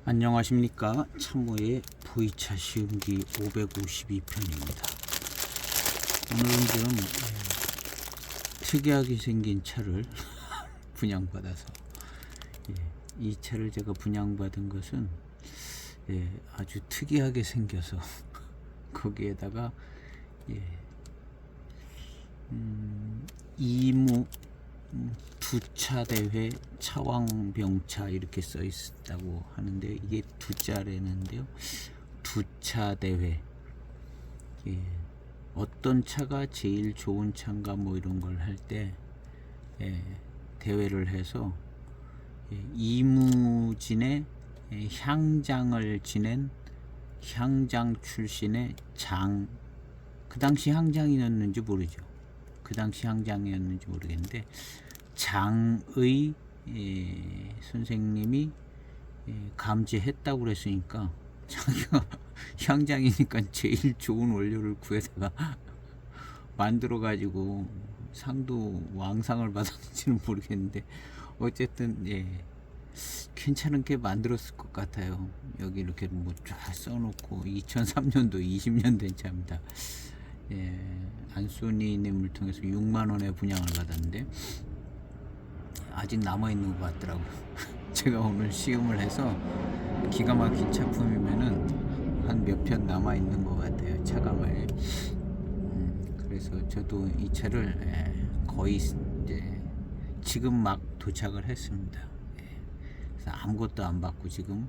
안녕하십니까. 참모의 V차 시음기 552편입니다. 오늘은 좀 특이하게 생긴 차를 분양받아서 이 차를 제가 분양받은 것은 아주 특이하게 생겨서 거기에다가 이무 두차 대회 차왕병차 이렇게 써 있다고 하는데 이게 두자라는데요. 두차 대회. 어떤 차가 제일 좋은 차인가 뭐 이런 걸 할 때 대회를 해서 이무진의 향장을 지낸 향장 출신의 장, 그 당시 향장이었는지 모르죠. 그 당시 향장이었는지 모르겠는데 장의 선생님이 감지했다고 그랬으니까 자기가 향장이니까 제일 좋은 원료를 구해다가 만들어 가지고 상도 왕상을 받았는지는 모르겠는데 어쨌든 괜찮게 만들었을 것 같아요. 여기 이렇게 뭐 쫙 써놓고 2003년도 20년 된 차입니다. 안소니님을 통해서 6만원에 분양을 받았는데 아직 남아있는 것 같더라고요. 제가 오늘 시음을 해서 기가 막힌 작품이면은 한 몇 편 남아있는 것 같아요. 차가 말이에요. 그래서 저도 이 차를 거의 이제 지금 막 도착을 했습니다. 그래서 아무것도 안 받고 지금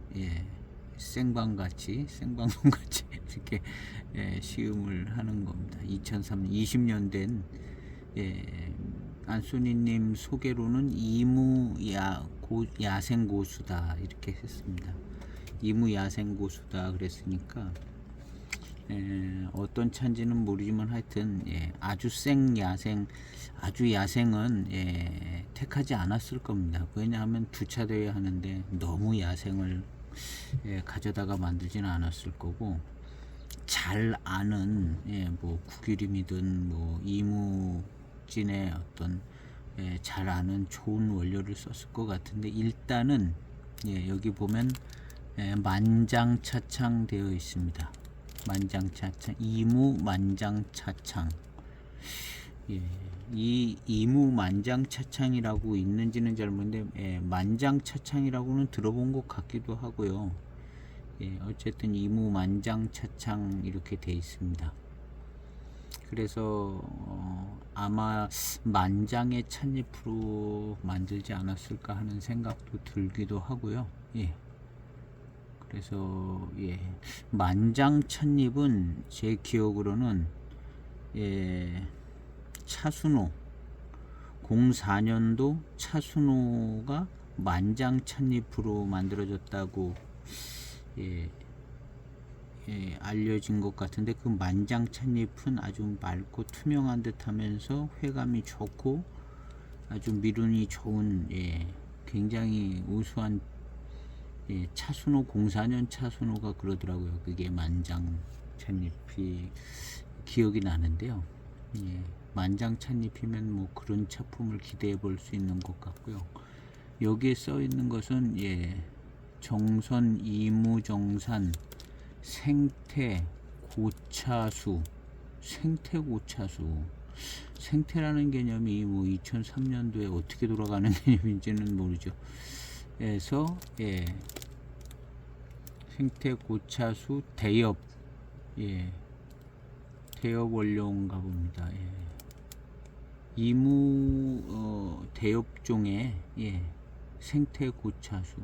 생방같이 이렇게 시음을 하는 겁니다. 2003년 20년 된 안소니님 소개로는 이무 야생 고수다 이렇게 했습니다. 이무 야생 고수다 그랬으니까 어떤 차인지는 모르지만 하여튼 아주 아주 야생은 택하지 않았을 겁니다. 왜냐하면 두차 대회 하는데 너무 야생을 가져다가 만들지는 않았을 거고, 잘 아는 뭐 국유림이든 뭐 이무진의 어떤 잘 아는 좋은 원료를 썼을 것 같은데, 일단은 여기 보면 만장차창 되어 있습니다. 만장차창, 이무 만장차창. 이 이무 만장차창이라고 있는지는 잘 모르는데 만장차창이라고는 들어본 것 같기도 하고요. 어쨌든 이무 만장차창 이렇게 돼 있습니다. 그래서 아마 만장의 찻잎으로 만들지 않았을까 하는 생각도 들기도 하고요. 그래서 만장 찻잎은 제 기억으로는 차순호 04년도 차순호가 만장 찻잎으로 만들어졌다고 알려진 것 같은데, 그 만장 찻잎은 아주 맑고 투명한 듯 하면서 회감이 좋고 아주 미륜이 좋은 굉장히 우수한 차순호 04년 차순호가 그러더라고요. 그게 만장 찻잎이 기억이 나는데요. 만장 찻잎이면 뭐 그런 작품을 기대해 볼 수 있는 것 같고요. 여기에 써 있는 것은 정선 이무정산 생태 고차수, 생태라는 개념이 뭐 2003년도에 어떻게 돌아가는 개념인지는 모르죠. 그래서 생태 고차수 대엽, 대엽 원료인가 봅니다. 이무 대엽종의 생태 고차수.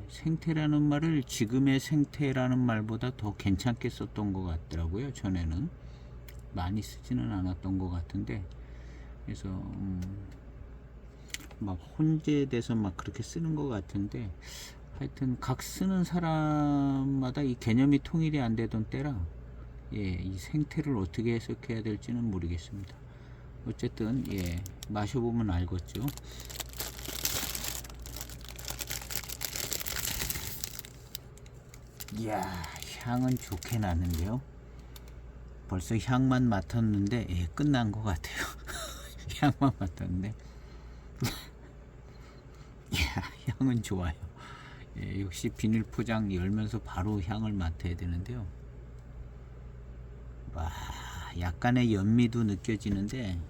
생태라는 말을 지금의 생태라는 말보다 더 괜찮게 썼던 것 같더라고요. 전에는 많이 쓰지는 않았던 것 같은데, 그래서 막 혼재돼서 막 그렇게 쓰는 것 같은데, 하여튼 각 쓰는 사람마다 이 개념이 통일이 안 되던 때라 이 생태를 어떻게 해석해야 될지는 모르겠습니다. 어쨌든 마셔보면 알겠죠. 이야, 향은 좋게 나는데요. 벌써 향만 맡았는데 끝난 것 같아요. 향만 맡았는데 이야, 향은 좋아요. 역시 비닐 포장 열면서 바로 향을 맡아야 되는데요. 와, 약간의 연미도 느껴지는데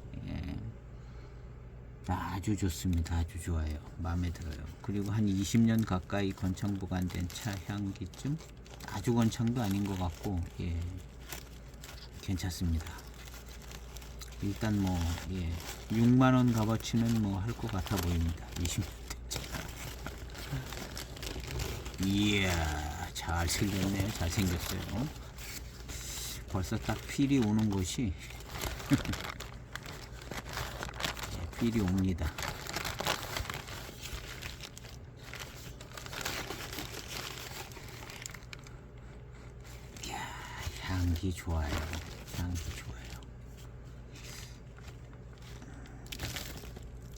아주 좋습니다. 아주 좋아요. 마음에 들어요. 그리고 한 20년 가까이 건창 보관된 차 향기쯤, 아주 건창도 아닌 것 같고 괜찮습니다. 일단 6만원 값어치는 할 것 같아 보입니다. 20년 차. 이야, 잘 생겼네요. 잘 생겼어요. 벌써 딱 필이 오는 곳이 필이 옵니다. 이야, 향기 좋아요. 향기 좋아요.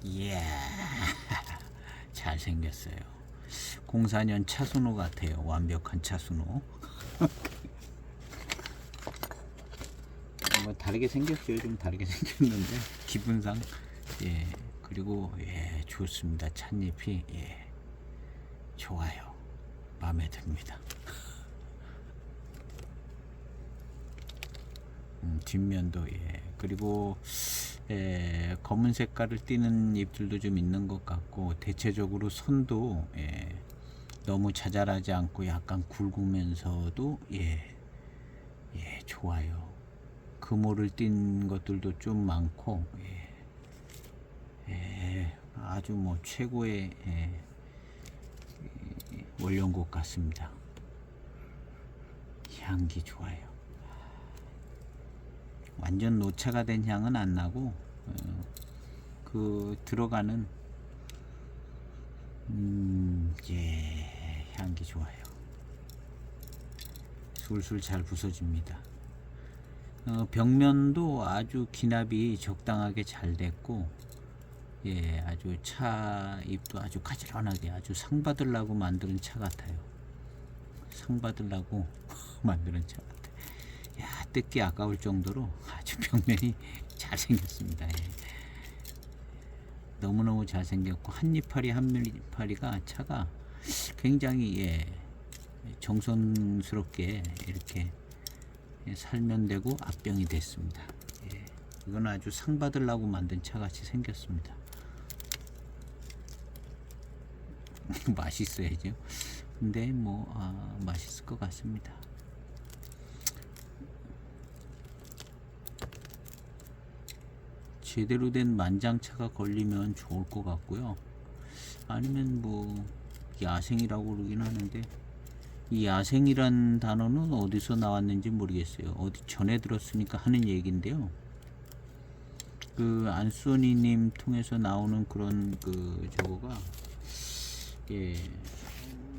이야, 잘 생겼어요. 04년 차순호 같아요. 완벽한 차순호. 다르게 생겼어요. 좀 다르게 생겼는데 기분상 그리고 좋습니다. 찻잎이 좋아요. 마음에 듭니다. 뒷면도 그리고 검은 색깔을 띠는 잎들도 좀 있는 것 같고, 대체적으로 선도 너무 자잘하지 않고 약간 굵으면서도 좋아요. 금호를 띈 것들도 좀 많고 아주 최고의 원료인 것 같습니다. 향기 좋아요. 완전 노차가 된 향은 안 나고 그 들어가는 향기 좋아요. 술술 잘 부서집니다. 벽면도 아주 기납이 적당하게 잘 됐고, 아주 차 잎도 아주 가지런하게, 아주 상 받으려고 만드는 차 같아요. 상 받으려고 만드는 차 같아요. 야, 뜯기 아까울 정도로 아주 벽면이 잘 생겼습니다. 너무너무 잘 생겼고, 한 이파리 한 이파리가 차가 굉장히 정성스럽게 이렇게 살면되고 압병이 됐습니다. 이건 아주 상 받으려고 만든 차 같이 생겼습니다. 맛있어야죠. 근데 맛있을 것 같습니다. 제대로 된 만장차가 걸리면 좋을 것 같고요. 아니면 야생이라고 그러긴 하는데, 이 야생이란 단어는 어디서 나왔는지 모르겠어요. 어디 전에 들었으니까 하는 얘기인데요. 그 안소니님 통해서 나오는 그런 저거가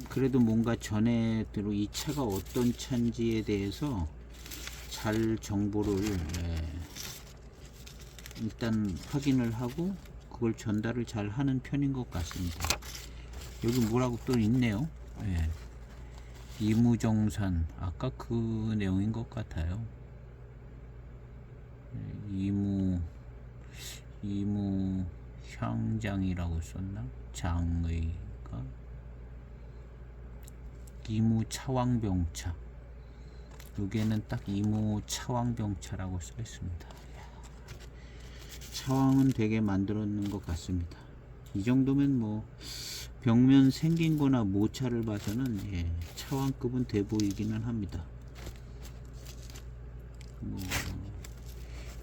그래도 뭔가 전에 이 차가 어떤 차인지에 대해서 잘 정보를 일단 확인을 하고 그걸 전달을 잘 하는 편인 것 같습니다. 여기 뭐라고 또 있네요. 이무정산, 아까 그 내용인 것 같아요. 이무 향장이라고 썼나? 장의가 이무 차왕병차. 여기에는 딱 이무 차왕병차라고 써 있습니다. 차왕은 되게 만들었는 것 같습니다. 이 정도면 벽면 생긴 거나 모차를 봐서는 차왕급은 돼 보이기는 합니다.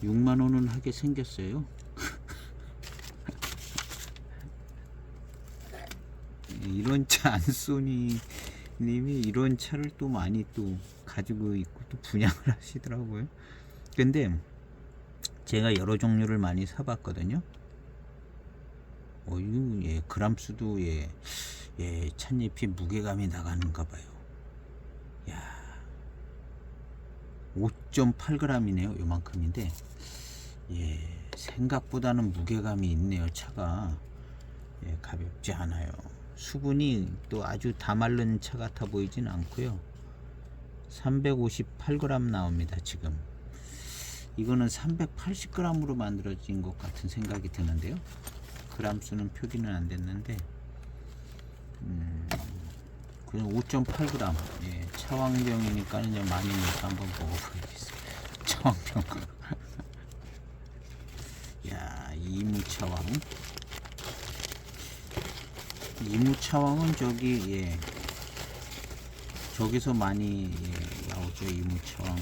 6만원은 하게 생겼어요. 이런 차 안소니 님이 이런 차를 또 많이 또 가지고 있고 또 분양을 하시더라고요. 근데 제가 여러 종류를 많이 사봤거든요. 그람수도 찻잎이 무게감이 나가는가 봐요. 야, 5.8g이네요. 요만큼인데 생각보다는 무게감이 있네요. 차가 가볍지 않아요. 수분이 또 아주 다 마른 차 같아 보이진 않고요. 358g 나옵니다. 지금 이거는 380g으로 만들어진 것 같은 생각이 드는데요. 그람 수는 표기는 안 됐는데 그냥 5.8g. 예, 차왕병이니까 이제 많이 넣어서 한번 먹어보겠습니다. 차왕병. 야, 이무차왕. 이무차왕은 저기, 예, 저기서 많이, 예, 나오죠. 이무차왕.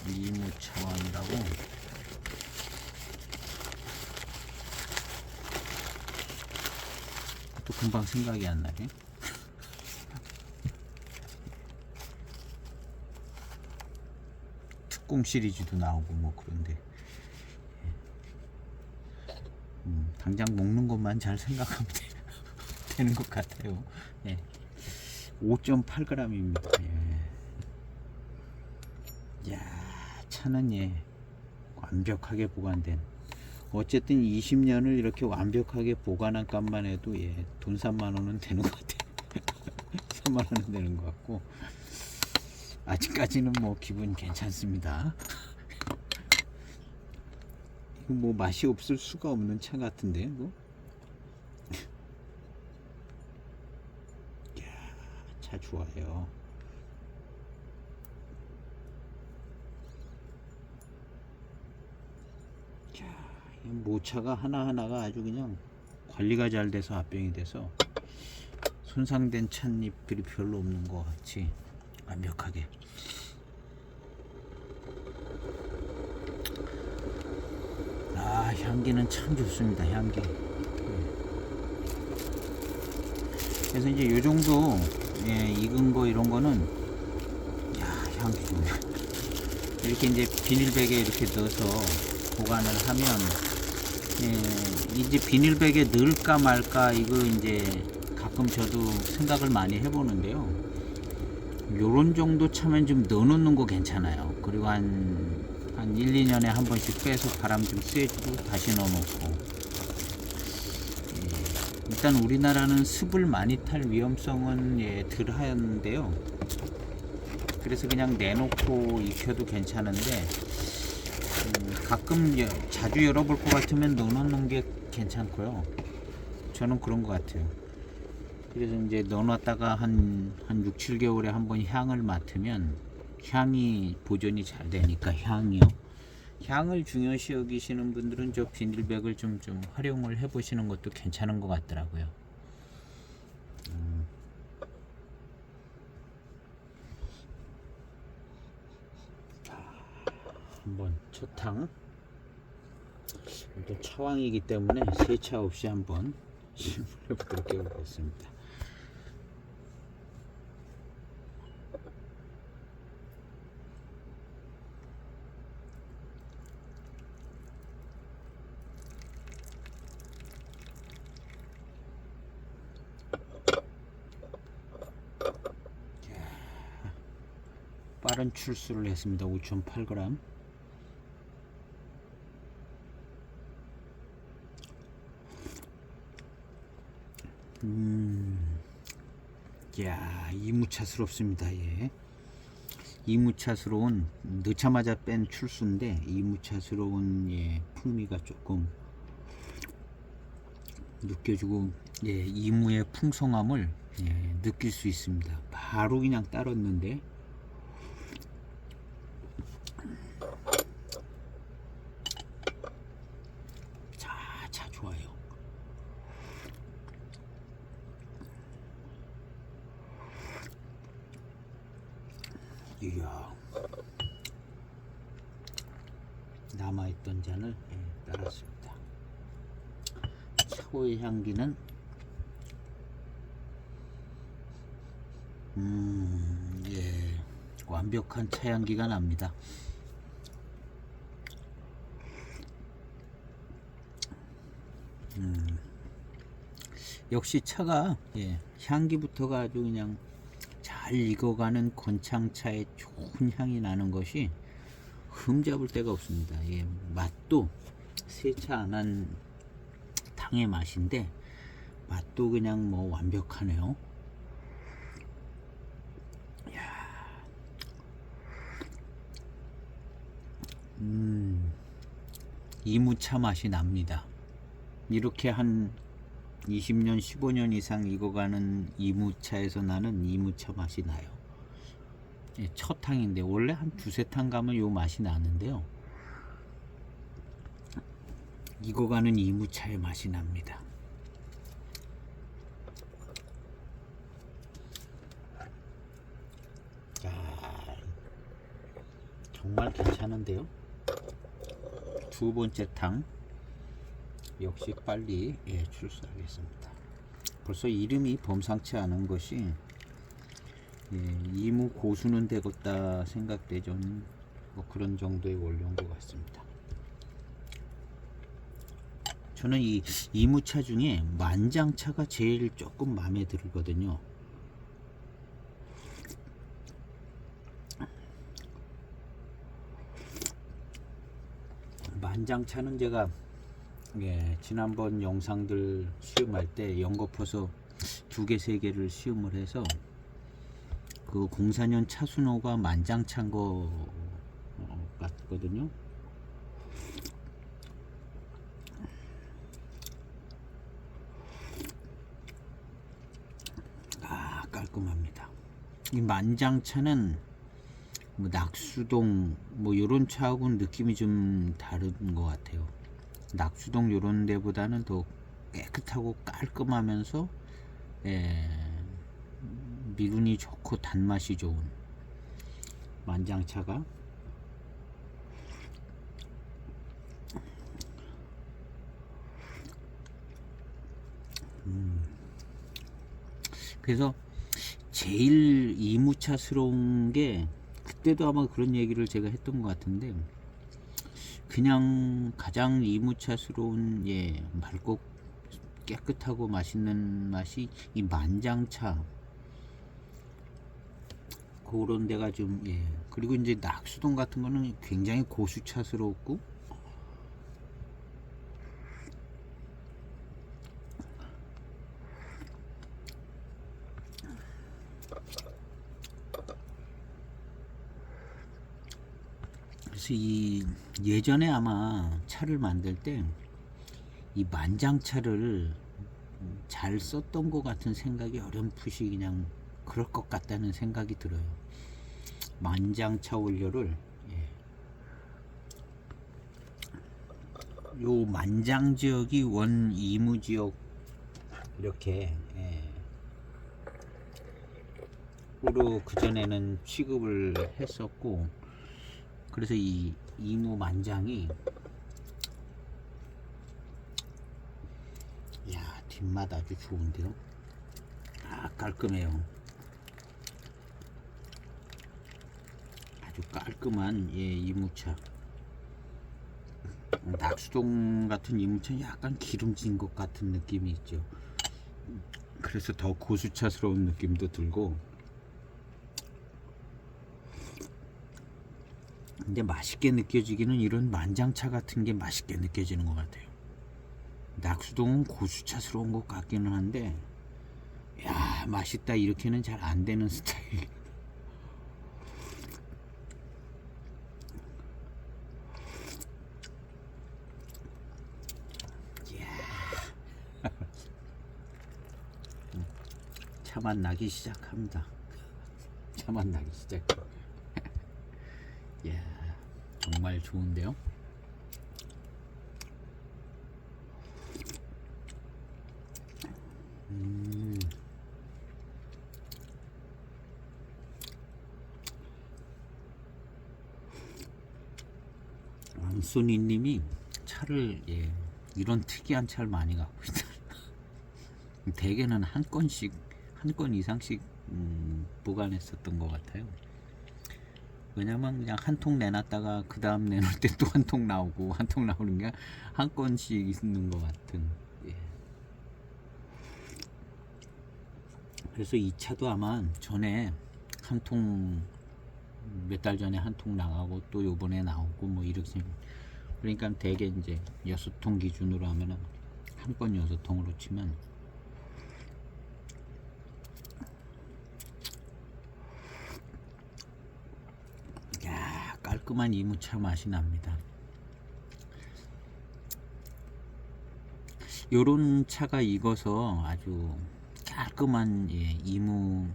이무차왕이라고. 또 금방 생각이 안 나네. 특공 시리즈도 나오고 뭐 그런데 당장 먹는 것만 잘 생각하면 되는 것 같아요. 예. 5.8g입니다. 예. 야, 차는 예, 완벽하게 보관된. 어쨌든 20년을 이렇게 완벽하게 보관한 값만 해도 예, 돈 3만 원은 되는 것 같아요. 3만 원은 되는 것 같고, 아직까지는 뭐 기분 괜찮습니다. 이거 뭐 맛이 없을 수가 없는 차 같은데, 뭐. 이야, 차 좋아요. 모차가 하나하나가 아주 그냥 관리가 잘 돼서 합병이 돼서 손상된 찻잎들이 별로 없는 것 같이 완벽하게. 아, 향기는 참 좋습니다. 향기. 그래서 이제 요 정도, 예, 익은 거 이런 거는, 야, 향기 좋네. 이렇게 이제 비닐백에 이렇게 넣어서 보관을 하면, 예, 이제 비닐백에 넣을까 말까 이거 이제 가끔 저도 생각을 많이 해보는데요. 요런 정도 차면 좀 넣어놓는 거 괜찮아요. 그리고 한 1, 2년에 한 번씩 빼서 바람 좀 쐬주고 다시 넣어놓고. 예, 일단 우리나라는 습을 많이 탈 위험성은 예, 덜 하는데요. 그래서 그냥 내놓고 익혀도 괜찮은데, 가끔 자주 열어볼 것 같으면 넣어놓는 게 괜찮고요. 저는 그런 것 같아요. 그래서 이제 넣어놨다가 한 6, 7개월에 한번 향을 맡으면 향이 보존이 잘 되니까. 향이요. 향을 중요시 여기시는 분들은 저 비닐백을 좀 활용을 해보시는 것도 괜찮은 것 같더라고요. 한번 첫탕. 또 차왕이기 때문에 세차 없이 한번 시음을 해보도록 해보겠습니다. 빠른 출수를 했습니다. 5.8g. 야, 이무차스럽습니다. 예. 이무차스러운, 넣자마자 뺀 출수인데 이무차스러운, 예, 풍미가 조금 느껴지고, 예, 이무의 풍성함을, 예, 느낄 수 있습니다. 바로 그냥 따랐는데, 자 좋아요. 이야, 남아있던 잔을, 예, 따랐습니다. 차고의 향기는 예, 완벽한 차향기가 납니다. 역시 차가, 예, 향기부터가 아주 그냥 잘 익어가는 건창차의 좋은 향이 나는 것이 흠잡을 데가 없습니다. 예, 맛도 세차 안 한 탕의 맛인데 맛도 그냥 뭐 완벽하네요. 이무차 맛이 납니다. 이렇게 한 20년 15년 이상 익어가는 이무차에서 나는 이무차 맛이 나요. 예, 첫 탕인데 원래 한 두세 탕 가면 요 맛이 나는데요, 익어가는 이무차의 맛이 납니다. 자, 정말 괜찮은데요. 두 번째 탕 역시 빨리 출소하겠습니다. 벌써 이름이 범상치 않은 것이 이무 고수는 되겠다 생각되던 뭐 그런 정도의 원료인 것 같습니다. 저는 이 이무차 중에 만장차가 제일 조금 마음에 들거든요. 만장차는 제가 지난번 영상들 시음할 때 연거푸서 2개 3개를 시음을 해서 그 04년 차순호가 만장차인 거 같거든요. 깔끔합니다. 이 만장차는 뭐 낙수동 뭐 요런 차하고는 느낌이 좀 다른 것 같아요. 낙수동 요런 데보다는 더 깨끗하고 깔끔하면서 미륜이 좋고 단맛이 좋은 만장차가 그래서 제일 이무차스러운 게, 그때도 아마 그런 얘기를 제가 했던 것 같은데, 그냥 가장 이무차스러운 맑고 깨끗하고 맛있는 맛이 이 만장차, 그런 데가 좀 그리고 이제 낙수동 같은 거는 굉장히 고수차스럽고 그래서 이 예전에 아마 차를 만들 때 이 만장차를 잘 썼던 것 같은 생각이 어렴풋이 그냥 그럴 것 같다는 생각이 들어요. 만장차 원료를 요 만장 지역이 원 이무 지역 이렇게 으로 그전에는 취급을 했었고, 그래서 이 이무 만장이 뒷맛 아주 좋은데요. 깔끔해요. 아주 깔끔한 이무차. 낙수동 같은 이무차는 약간 기름진 것 같은 느낌이 있죠. 그래서 더 고수차스러운 느낌도 들고, 근데 맛있게 느껴지기는 이런 만장차 같은 게 맛있게 느껴지는 것 같아요. 낙수동은 고수차스러운 것 같기는 한데, 맛있다 이렇게는 잘 안 되는 스타일. 차맛 나기 시작합니다. 차맛 나기 시작. 정말 좋은데요. 왕순이님이 차를 이런 특이한 차를 많이 갖고 있다. 대개는 한 건 이상씩 보관했었던 것 같아요. 왜냐면 그냥 한 통 내놨다가 그 다음 내놓을 때 또 한 통 나오고 한 통 나오는 게 한 건씩 있는 것 같은. 그래서 이 차도 아마 전에 한 통 몇 달 전에 한 통 나가고 또 요번에 나오고 뭐 이렇게, 그러니까 대개 이제 6통 기준으로 하면은 한 건 6통으로 치면 깔끔한 이무차 맛이 납니다. 요런 차가 익어서 아주 깔끔한 이무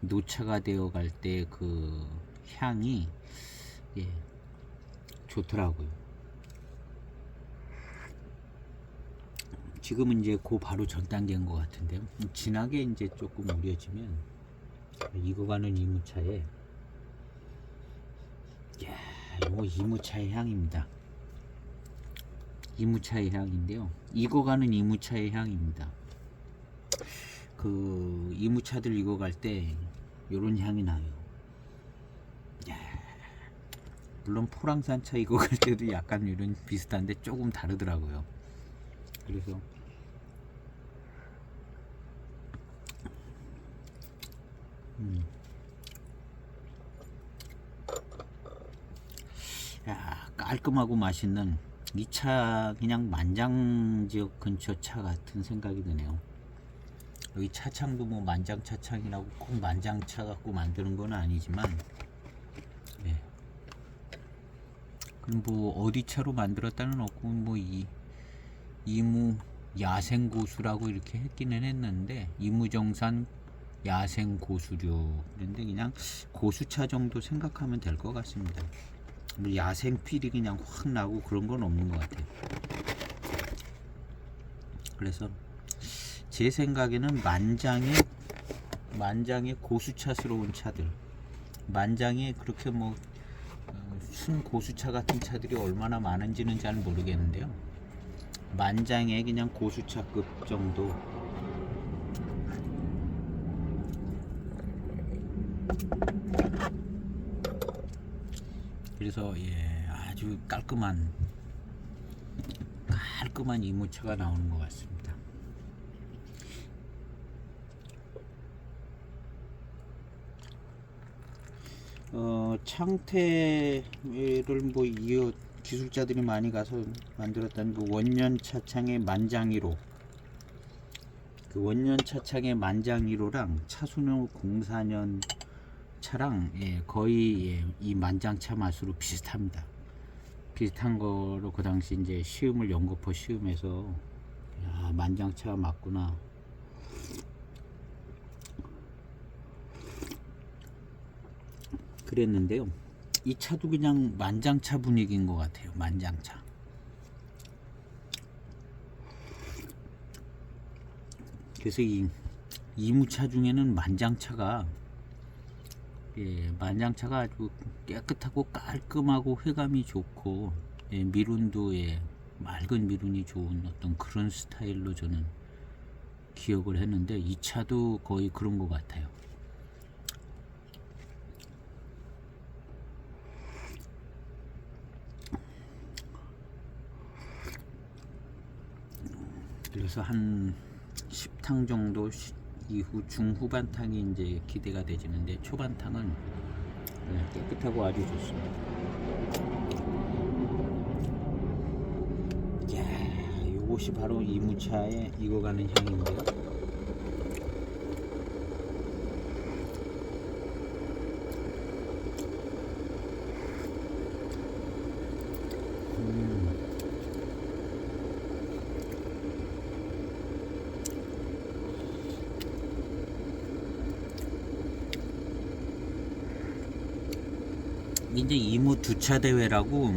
노차가 되어 갈 때 그 향이 예, 좋더라고요. 지금은 이제 그 바로 전 단계인 것 같은데요. 진하게 이제 조금 우려지면 익어가는 이무차에 요거 이무차의 향입니다. 이무차의 향인데요. 익어가는 이무차의 향입니다. 그 이무차들 익어갈 때 요런 향이 나요. 물론 포랑산차 익어갈 때도 약간 이런 비슷한데 조금 다르더라고요. 그래서 깔끔하고 맛있는 이 차 그냥 만장지역 근처 차 같은 생각이 드네요. 여기 차창도 뭐 만장차창이라고 꼭 만장차 갖고 만드는 건 아니지만 그럼 뭐 어디 차로 만들었다는 없고 뭐 이무 야생고수라고 이렇게 했기는 했는데 이무정산 야생고수류 그런데 그냥 고수차 정도 생각하면 될 것 같습니다. 뭐 야생필이 그냥 확 나고 그런 건 없는 것 같아요. 그래서 제 생각에는 만장의 고수차스러운 차들, 만장에 그렇게 뭐 순 고수차 같은 차들이 얼마나 많은지는 잘 모르겠는데요. 만장에 그냥 고수차급 정도. 그래서 아주 깔끔한 이무차가 나오는 것 같습니다. 창태를 뭐 이어 기술자들이 많이 가서 만들었다는 그 원년 차창의 만장 1호, 그 원년 차창의 만장 1호랑 차순호 04년 차랑 거의 이 만장차 맛으로 비슷합니다. 비슷한 거로 그 당시 이제 시음을 연거푸 시음해서 만장차 맞구나. 그랬는데요. 이 차도 그냥 만장차 분위기인 것 같아요. 만장차. 그래서 이 이무차 중에는 만장차가 아주 깨끗하고 깔끔하고 회감이 좋고 미룬도 맑은 미룬이 좋은 어떤 그런 스타일로 저는 기억을 했는데 이 차도 거의 그런 것 같아요. 그래서 한 10탕 정도 이후 중후반탕이 이제 기대가 되지는데 초반탕은 깨끗하고 아주 좋습니다. 요것이 바로 이무차에 익어가는 향인데요. 이제 이무 두차 대회라고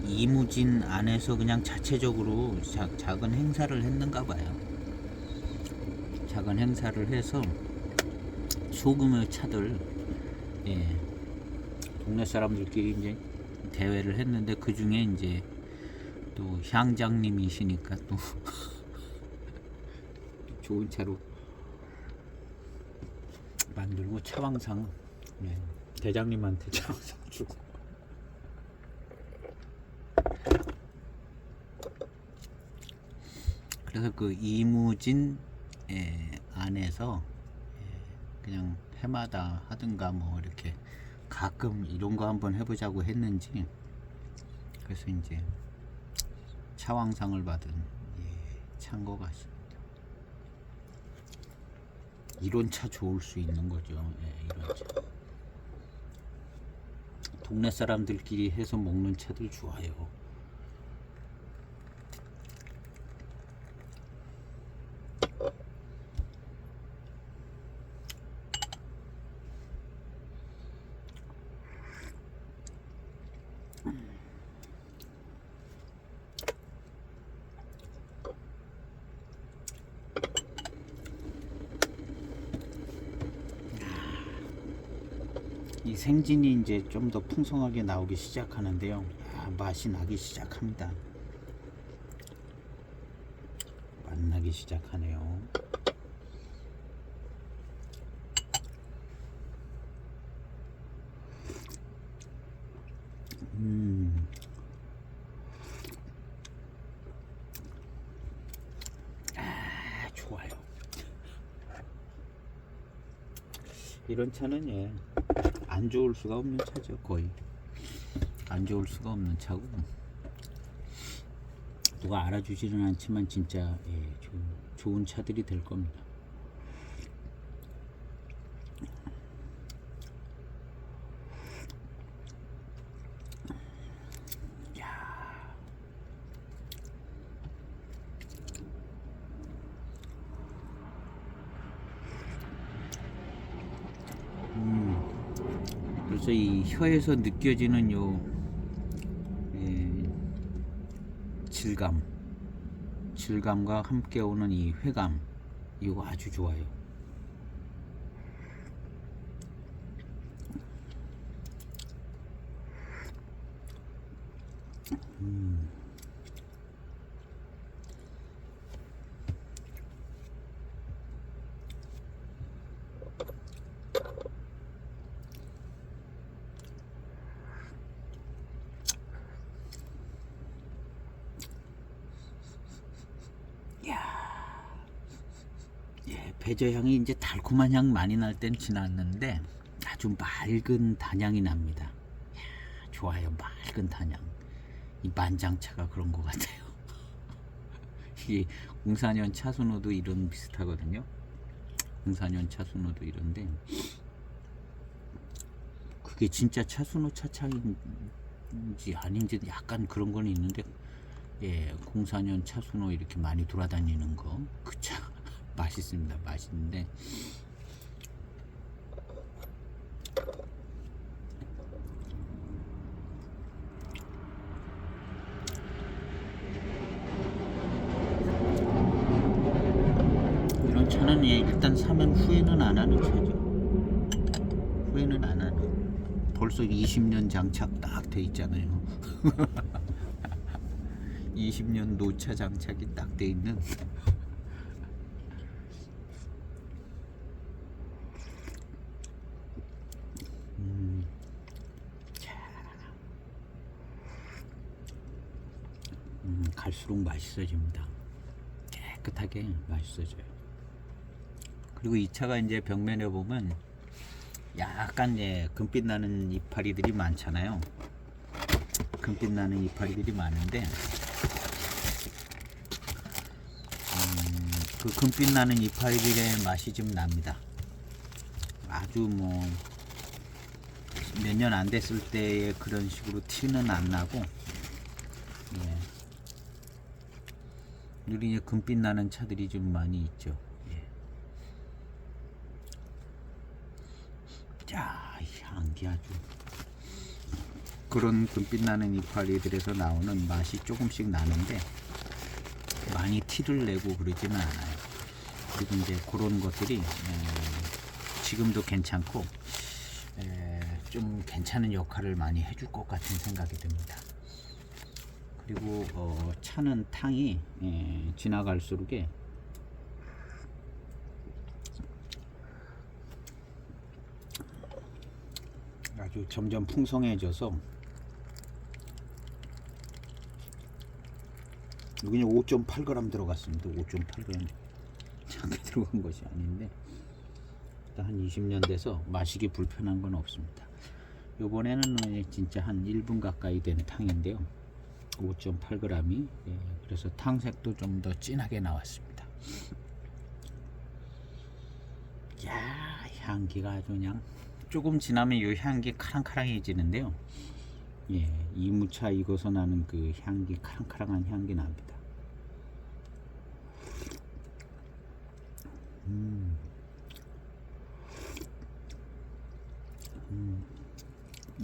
이무진 안에서 그냥 자체적으로 작은 행사를 했는가 봐요. 작은 행사를 해서 소규모 차들 동네 사람들끼리 이제 대회를 했는데 그 중에 이제 또 향장님이시니까 또 좋은 차로 만들고 차왕상 대장님한테 차왕상 주고 그래서 그 이무진 안에서 그냥 해마다 하든가 뭐 이렇게 가끔 이런 거 한번 해보자고 했는지 그래서 이제 차왕상을 받은 차인 것 같습니다. 이런 차 좋을 수 있는 거죠. 이런 차. 동네 사람들끼리 해서 먹는 차들 좋아요. 생진이 이제 좀 더 풍성하게 나오기 시작하는데요. 맛이 나기 시작합니다. 맛나기 시작하네요. 좋아요. 이런 차는 안 좋을 수가 없는 차죠. 거의 안 좋을 수가 없는 차고, 누가 알아주지는 않지만 진짜 좋은 차들이 될 겁니다. 그래서 이 혀에서 느껴지는 질감과 함께 오는 이 회감, 이거 아주 좋아요. 배저 향이 이제 달콤한 향 많이 날 땐 지났는데 아주 맑은 단향이 납니다. 좋아요. 맑은 단향. 이 만장차가 그런 것 같아요. 이 04년 차순호도 이런 비슷하거든요. 04년 차순호도 이런데, 그게 진짜 차순호 차창인지 아닌지 약간 그런 건 있는데, 04년 차순호 이렇게 많이 돌아다니는 거, 그 차 맛있습니다. 맛있는데 이런 차는 일단 사면 후회는 안 하는 차죠. 후회는 안 하는. 벌써 20년 장착 딱 돼 있잖아요. 20년 노차 장착이 딱 돼 있는. 갈수록 맛있어집니다. 깨끗하게 맛있어져요. 그리고 이 차가 이제 벽면에 보면 약간 금빛 나는 이파리들이 많잖아요. 금빛 나는 이파리들이 많은데, 그 금빛 나는 이파리들의 맛이 좀 납니다. 아주 몇 년 안 됐을 때의 그런 식으로 티는 안 나고, 늘 이제 금빛 나는 차들이 좀 많이 있죠. 자, 향기 아주. 그런 금빛 나는 이파리들에서 나오는 맛이 조금씩 나는데 많이 티를 내고 그러지는 않아요. 그리고 이제 그런 것들이 지금도 괜찮고 좀 괜찮은 역할을 많이 해줄 것 같은 생각이 듭니다. 그리고 차는 탕이 지나갈수록 아주 점점 풍성해져서, 여기 5.8g 들어갔습니다. 5.8g 작게 들어간 것이 아닌데 한 20년 돼서 마시기 불편한 건 없습니다. 요번에는 진짜 한 1분 가까이 된 탕인데요. 5.8g이 그래서 탕색도 좀 더 진하게 나왔습니다. 야, 향기가 아주 그냥 조금 지나면 이 향기 카랑카랑해지는데요. 이무차 익어서 나는 그 향기, 카랑카랑한 향기 납니다.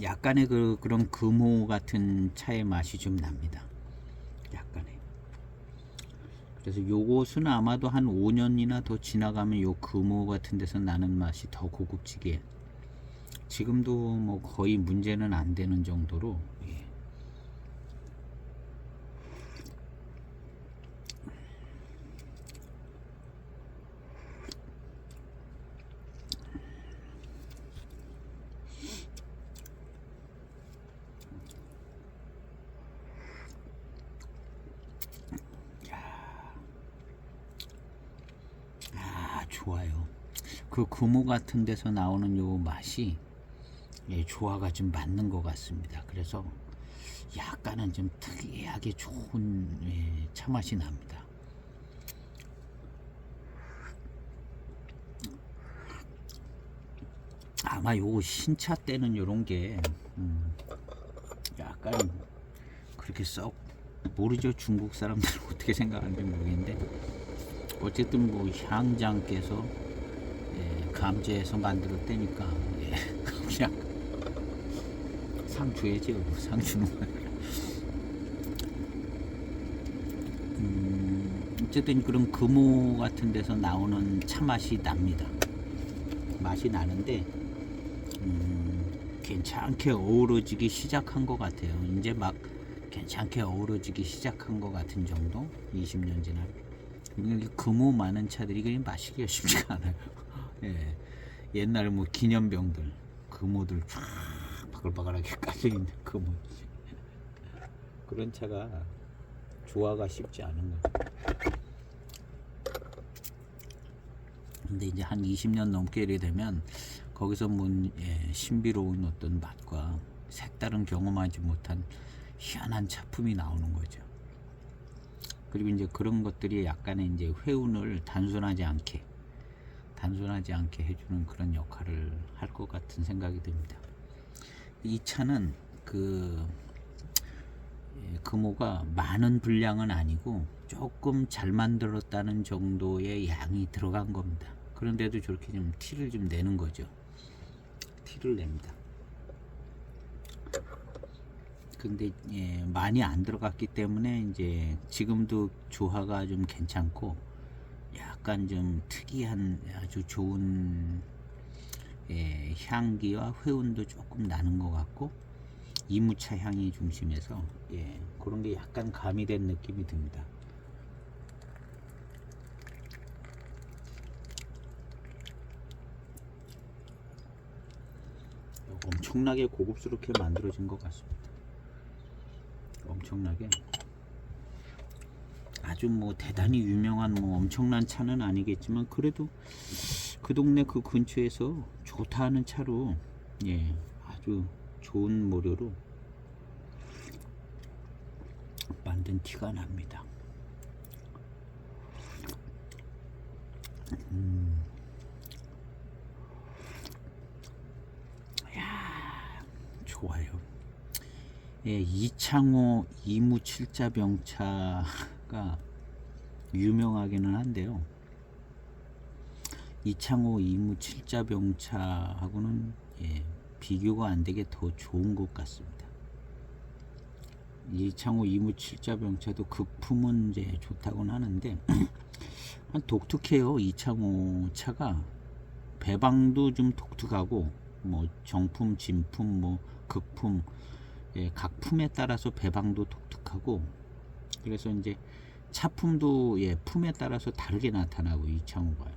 약간의 그런 금호 같은 차의 맛이 좀 납니다. 약간의. 그래서 요것은 아마도 한 5년이나 더 지나가면 요 금호 같은 데서 나는 맛이 더 고급지게 지금도 뭐 거의 문제는 안 되는 정도로 예. 좋아요. 그 금오 같은 데서 나오는 요 맛이 예, 조화가 좀 맞는 것 같습니다. 그래서 약간은 좀 특이하게 좋은 예, 차 맛이 납니다. 아마 요 신차 때는 요런 게 약간 그렇게 썩 모르죠. 중국 사람들은 어떻게 생각하는지 모르겠는데 어쨌든 뭐 향장께서 예, 감지해서 만들었다니까 예, 그냥 상 줘야죠. 상 주는 거야. 어쨌든 그런 금오 같은 데서 나오는 차 맛이 납니다. 맛이 나는데 괜찮게 어우러지기 시작한 것 같아요. 이제 막 괜찮게 어우러지기 시작한 것 같은 정도. 20년 지나 금오 많은 차들이 그냥 마시기가 쉽지가 않아요. 예. 옛날 뭐 기념병들 금오들 쫙 바글바글하게 깔려있는 금오 그런 차가 조화가 쉽지 않은 거죠. 근데 이제 한 20년 넘게 되면 거기서 뭐 예, 신비로운 어떤 맛과 색다른 경험하지 못한 희한한 차품이 나오는 거죠. 그리고 이제 그런 것들이 약간의 이제 회운을 단순하지 않게 해주는 그런 역할을 할 것 같은 생각이 듭니다. 이 차는 그 금오가 많은 분량은 아니고 조금 잘 만들었다는 정도의 양이 들어간 겁니다. 그런데도 저렇게 좀 티를 좀 내는 거죠. 티를 냅니다. 근데 예, 많이 안 들어갔기 때문에 이제 지금도 조화가 좀 괜찮고 약간 좀 특이한 아주 좋은 예, 향기와 회운도 조금 나는 것 같고 이무차 향이 중심에서 예, 그런 게 약간 가미된 느낌이 듭니다. 엄청나게 고급스럽게 만들어진 것 같습니다. 엄청나게 아주 뭐 대단히 유명한 뭐 엄청난 차는 아니겠지만 그래도 그 동네 그 근처에서 좋다 하는 차로 예, 아주 좋은 모료로 만든 티가 납니다. 야, 좋아요. 예, 이창호 이무칠자병차가 유명하기는 한데요. 이창호 이무칠자병차하고는 예, 비교가 안 되게 더 좋은 것 같습니다. 이창호 이무칠자병차도 극품은 이제 좋다고는 하는데 독특해요. 이창호 차가 배방도 좀 독특하고 뭐 정품, 진품, 뭐 극품 예, 각 품에 따라서 배방도 독특하고 그래서 이제 차품도 예, 품에 따라서 다르게 나타나고 이창호가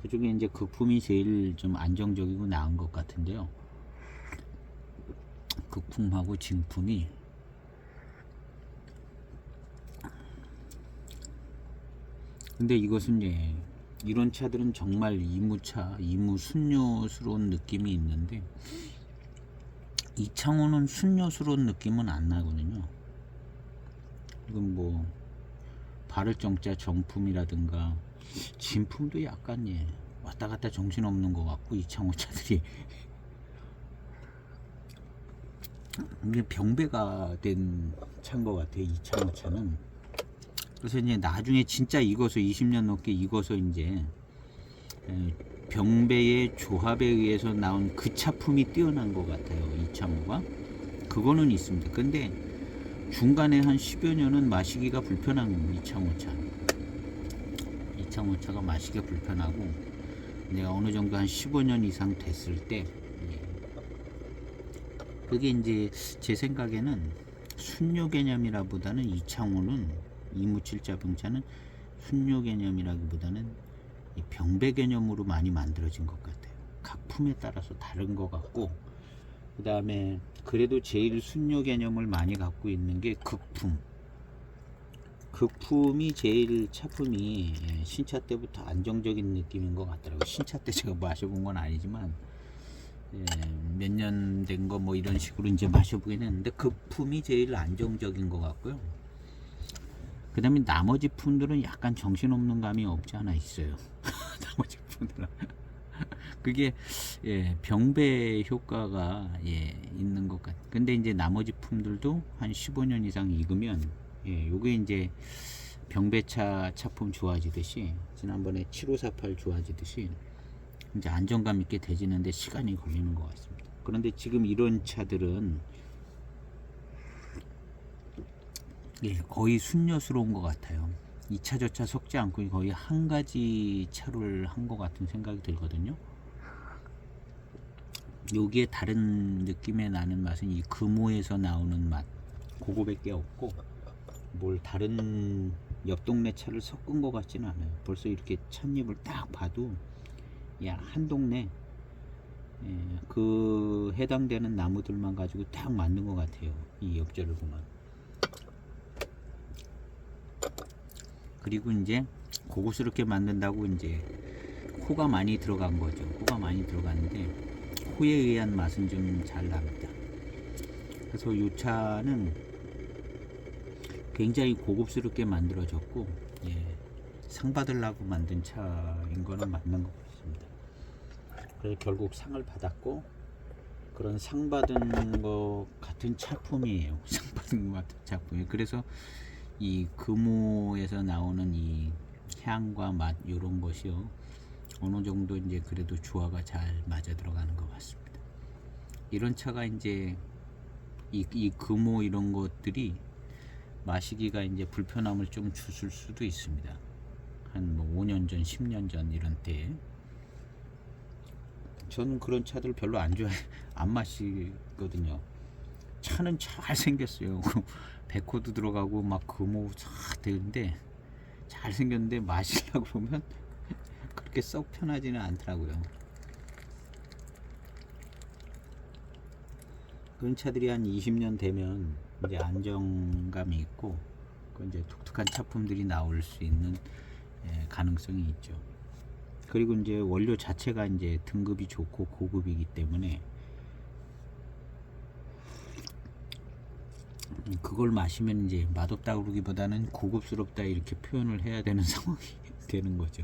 그 중에 이제 극품이 제일 좀 안정적이고 나은 것 같은데요. 극품하고 진품이 근데 이것은 예, 이런 차들은 정말 이무차, 이무순뇨스러운 느낌이 있는데 이창호는 순뇨스러운 느낌은 안 나거든요. 이건 뭐 바를 정자 정품이라든가 진품도 약간 예, 왔다 갔다 정신없는 것 같고 이창호 차들이 이게 병배가 된 차인 것 같아요. 이창호 차는. 그래서 이제 나중에 진짜 익어서 20년 넘게 익어서 이제 병배의 조합에 의해서 나온 그 차품이 뛰어난 것 같아요. 이창호가 그거는 있습니다. 근데 중간에 한 10여 년은 마시기가 불편한 이창호 차. 이창호 차가 마시기가 불편하고 내가 어느 정도 한 15년 이상 됐을 때 그게 이제 제 생각에는 순료 개념이라보다는 이창호는 이무칠자병차는 순료 개념이라기보다는 이 병배 개념으로 많이 만들어진 것 같아요. 각 품에 따라서 다른 것 같고, 그 다음에 그래도 제일 순료 개념을 많이 갖고 있는 게 극품. 극품이 제일 차품이 신차 때부터 안정적인 느낌인 것 같더라고요. 신차 때 제가 마셔본 건 아니지만 몇 년 된 거 뭐 이런 식으로 이제 마셔보긴 했는데 극품이 제일 안정적인 것 같고요. 그 다음에 나머지 품들은 약간 정신없는 감이 없지 않아 있어요. 나머지 품들은 그게 병배 효과가 있는 것 같아요. 근데 이제 나머지 품들도 한 15년 이상 익으면 요게 이제 병배차 차품 좋아지듯이 지난번에 7548 좋아지듯이 이제 안정감 있게 되지는데 시간이 걸리는 것 같습니다. 그런데 지금 이런 차들은 거의 순녀스러운 것 같아요. 이 차 저 차 섞지 않고 거의 한 가지 차를 한 것 같은 생각이 들거든요. 여기에 다른 느낌의 나는 맛은 이 금호에서 나오는 맛, 그거밖에 없고 뭘 다른 옆 동네 차를 섞은 것 같지는 않아요. 벌써 이렇게 찻잎을 딱 봐도 한 동네 그 해당되는 나무들만 가지고 딱 만든 것 같아요. 이 엽전을 보면. 그리고 이제 고급스럽게 만든다고 이제 호가 많이 들어간 거죠. 호가 많이 들어갔는데 호에 의한 맛은 좀 잘 납니다. 그래서 이 차는 굉장히 고급스럽게 만들어졌고 상 받으려고 만든 차인 거는 맞는 것 같습니다. 그래서 결국 상을 받았고 그런 상 받은 것 같은 차품이에요. 상 받은 것 같은 차품이에요. 그래서 이 금호에서 나오는 이 향과 맛 이런 것이요 어느 정도 이제 그래도 조화가 잘 맞아 들어가는 것 같습니다. 이런 차가 이제 이 금호 이런 것들이 마시기가 이제 불편함을 좀 주실 수도 있습니다. 한 뭐 5년 전, 10년 전 이런 때 저는 그런 차들 별로 안 좋아해, 안 마시거든요. 차는 잘 생겼어요. 백호도 들어가고 막 금호 싹 되는데 잘 생겼는데 마시려고 그러면 그렇게 썩 편하지는 않더라고요. 그런 차들이 한 20년 되면 이제 안정감이 있고 이제 독특한 차품들이 나올 수 있는 가능성이 있죠. 그리고 이제 원료 자체가 이제 등급이 좋고 고급이기 때문에 그걸 마시면 이제 맛없다 그러기보다는 고급스럽다 이렇게 표현을 해야 되는 상황이 되는 거죠.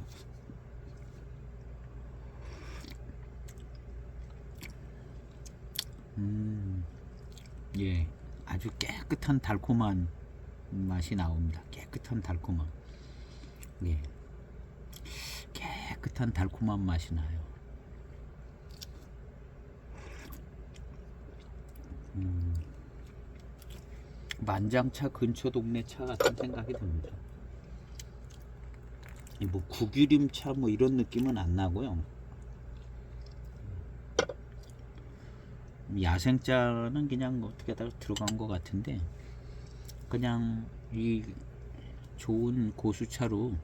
아주 깨끗한 달콤한 맛이 나옵니다. 깨끗한 달콤한 깨끗한 달콤한 맛이 나요. 만장차 근처 동네 차 같은 생각이 듭니다. 뭐 구기림차 뭐 이런 느낌은 안 나고요. 야생차는 그냥 어떻게 다 들어간 것 같은데 그냥 이 좋은 고수차로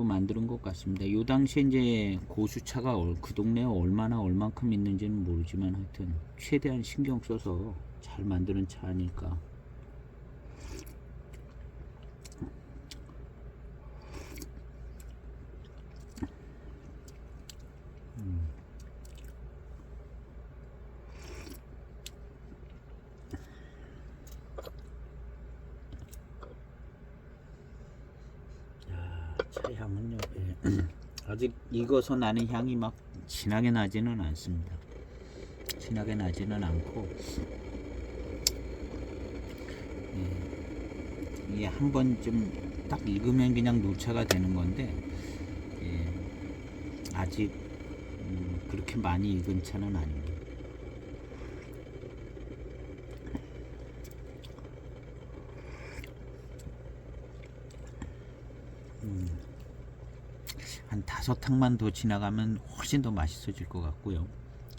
만드는 것 같습니다. 요 당시에 이제 고수차가 그 동네에 얼만큼 있는지는 모르지만 하여튼 최대한 신경 써서 잘 만드는 차 아닐까. 차 향은요, 아직 익어서 나는 향이 막 진하게 나지는 않습니다. 진하게 나지는 않고 이게 한 번쯤 딱 익으면 그냥 녹차가 되는 건데 아직 그렇게 많이 익은 차는 아닙니다. 한 5탕만 더 지나가면 훨씬 더 맛있어질 것 같고요.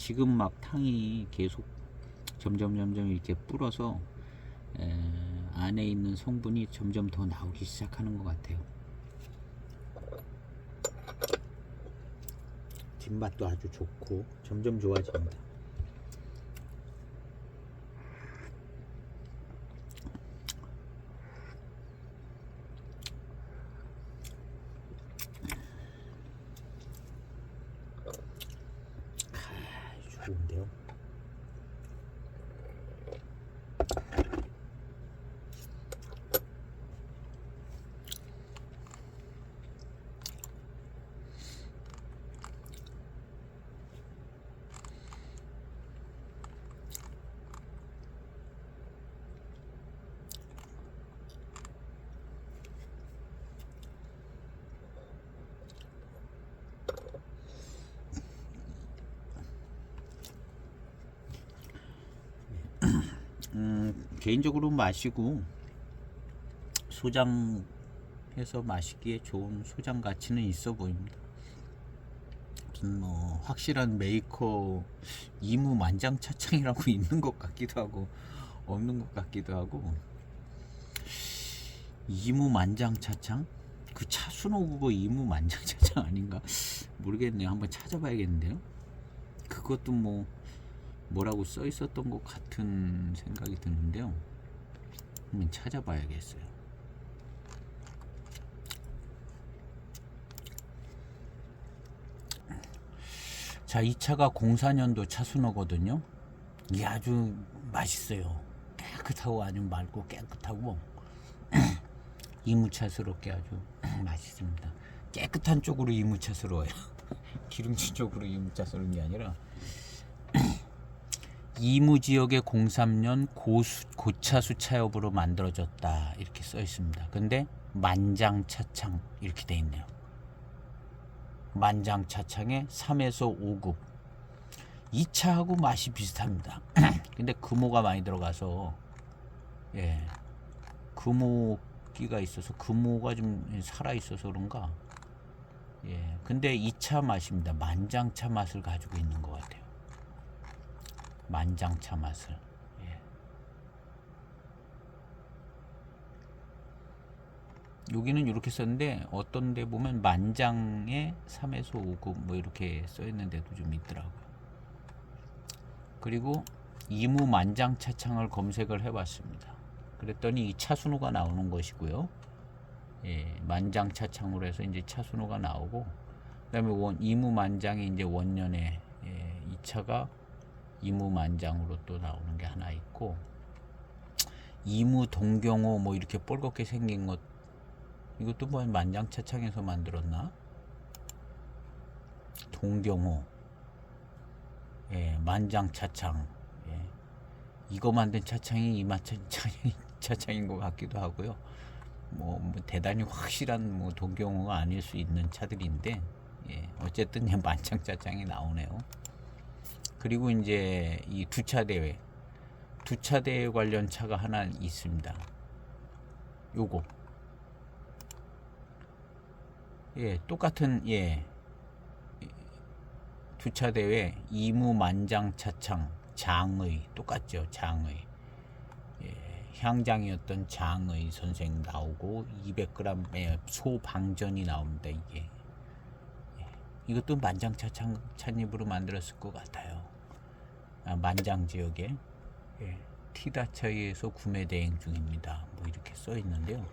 지금 막 탕이 계속 점점 이렇게 불어서 안에 있는 성분이 점점 더 나오기 시작하는 것 같아요. 뒷맛도 아주 좋고 점점 좋아집니다. 좋은데요. 개인적으로 마시고 소장해서 마시기에 좋은 소장 가치는 있어 보입니다. 무슨 뭐 확실한 메이커 이무만장차창이라고 있는 것 같기도 하고 없는 것 같기도 하고. 이무만장차창? 그 차순호 그거 이무만장차창 아닌가? 모르겠네요. 한번 찾아봐야겠는데요. 그것도 뭐라고 써 있었던 것 같은 생각이 드는데요. 한번 찾아봐야겠어요. 자, 이 차가 04년도 차순호거든요. 이게 아주 맛있어요. 깨끗하고 아주 맑고 깨끗하고 이무차스럽게 아주 맛있습니다. 깨끗한 쪽으로 이무차스러워요. 기름진 쪽으로 이무차스러운 게 아니라 이무지역의 03년 고차수 차엽으로 만들어졌다 이렇게 써 있습니다. 근데 만장차창 이렇게 돼 있네요. 만장차창의 3에서 5급. 이 차하고 맛이 비슷합니다. 근데 금오가 많이 들어가서 금오기가 있어서 금오가 좀 살아 있어서 그런가. 근데 이 차 맛입니다. 만장차 맛을 가지고 있는 것 같아요. 만장차 맛을. 여기는 이렇게 썼는데 어떤 데 보면 만장에 3에서 5급 뭐 이렇게 써 있는데도 좀 있더라고요. 그리고 이무 만장차창을 검색을 해봤습니다. 그랬더니 이 차순호가 나오는 것이고요. 만장차창으로 해서 이제 차순호가 나오고, 그다음에 이무 만장이 이제 원년에 이 차가 이무 만장으로 또 나오는 게 하나 있고, 이무 동경호 뭐 이렇게 뻘겋게 생긴 것, 이것도 뭐 만장차창에서 만들었나? 동경호, 만장차창, 이거 만든 차창이 이마 차창인 것 같기도 하고요. 뭐 대단히 확실한 뭐 동경호가 아닐 수 있는 차들인데, 어쨌든 만장차창이 나오네요. 그리고 이제 이 두 차 대회 관련 차가 하나 있습니다. 요거 똑같은 두 차 대회 이무 만장차창 장의 똑같죠. 장의 향장이었던 장의 선생 나오고 200g의 소방전이 나옵니다. 이것도 만장차창 찻잎으로 만들었을 것 같아요. 만장 지역에 티다차에서 구매 대행 중입니다. 뭐 이렇게 써 있는데요.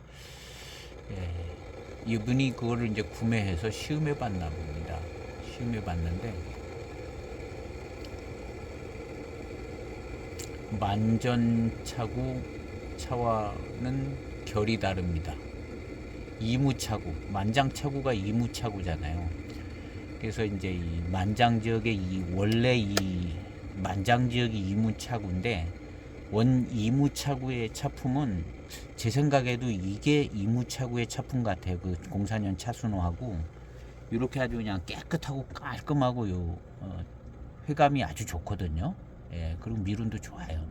이분이 그거를 이제 구매해서 시음해 봤나 봅니다. 시음해 봤는데 만전차구 차와는 결이 다릅니다. 이무차구, 만장차구가 이무차구잖아요. 그래서 이제 이 만장 지역의 원래 이 만장 지역이 이무차구인데 이무차구의 차품은 제 생각에도 이게 이무차구의 차품 같아요. 그 04년 차순호하고 이렇게 아주 그냥 깨끗하고 깔끔하고 회감이 아주 좋거든요. 그리고 미륜도 좋아요.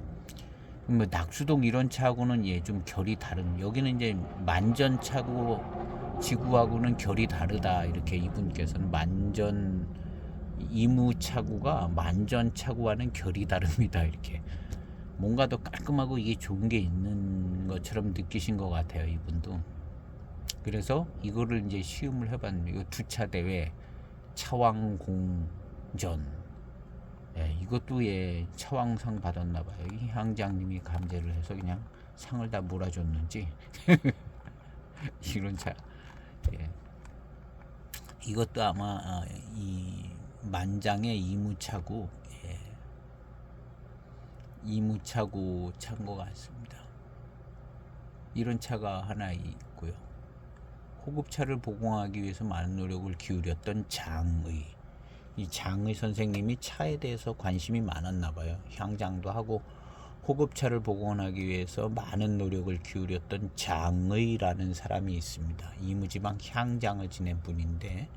뭐 낙수동 이런 차하고는 좀 결이 다른, 여기는 이제 만전차구 지구하고는 결이 다르다 이렇게 이분께서는 만전 이무차구가 만전차구와는 결이 다릅니다. 이렇게 뭔가 더 깔끔하고 이게 좋은 게 있는 것처럼 느끼신 것 같아요, 이분도. 그래서 이거를 이제 시음을 해봤는데, 이거 두차 대회 차왕공전, 예, 이것도 예 차왕상 받았나봐요. 이 향장님이 감제를 해서 그냥 상을 다 몰아줬는지 이런 차. 예. 이것도 아마 이 만장의 이무차구, 예, 이무차구 차인 것 같습니다. 이런 차가 하나 있고요. 호급차를 보공하기 위해서 많은 노력을 기울였던 장의, 이 장의 선생님이 차에 대해서 관심이 많았나 봐요. 향장도 하고 호급차를 복원하기 위해서 많은 노력을 기울였던 장의라는 사람이 있습니다. 이무지방 향장을 지낸 분인데,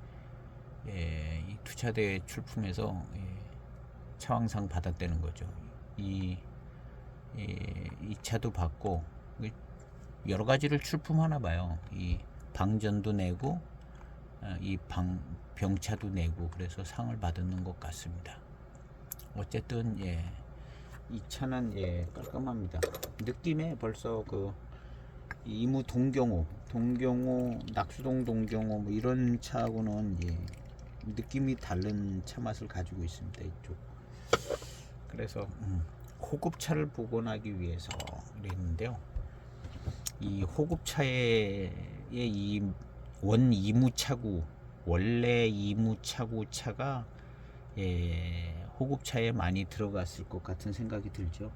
예, 이 투차대회 출품에서 예, 차왕상 받았다는 거죠. 이 차도 받고 여러 가지를 출품하나 봐요. 이 방전도 내고 이 병차도 내고 그래서 상을 받는 것 같습니다. 어쨌든 예, 이 차는 예 깔끔합니다. 느낌에 벌써 그 이무 동경호, 낙수동 동경호 뭐 이런 차하고는 예 느낌이 다른 차 맛을 가지고 있습니다. 이쪽. 그래서 호급차를 복원하기 위해서 그랬는데요. 이 호급차의 이 원 이무차구, 원래 이무차구 차가 예, 호급차에 많이 들어갔을 것 같은 생각이 들죠.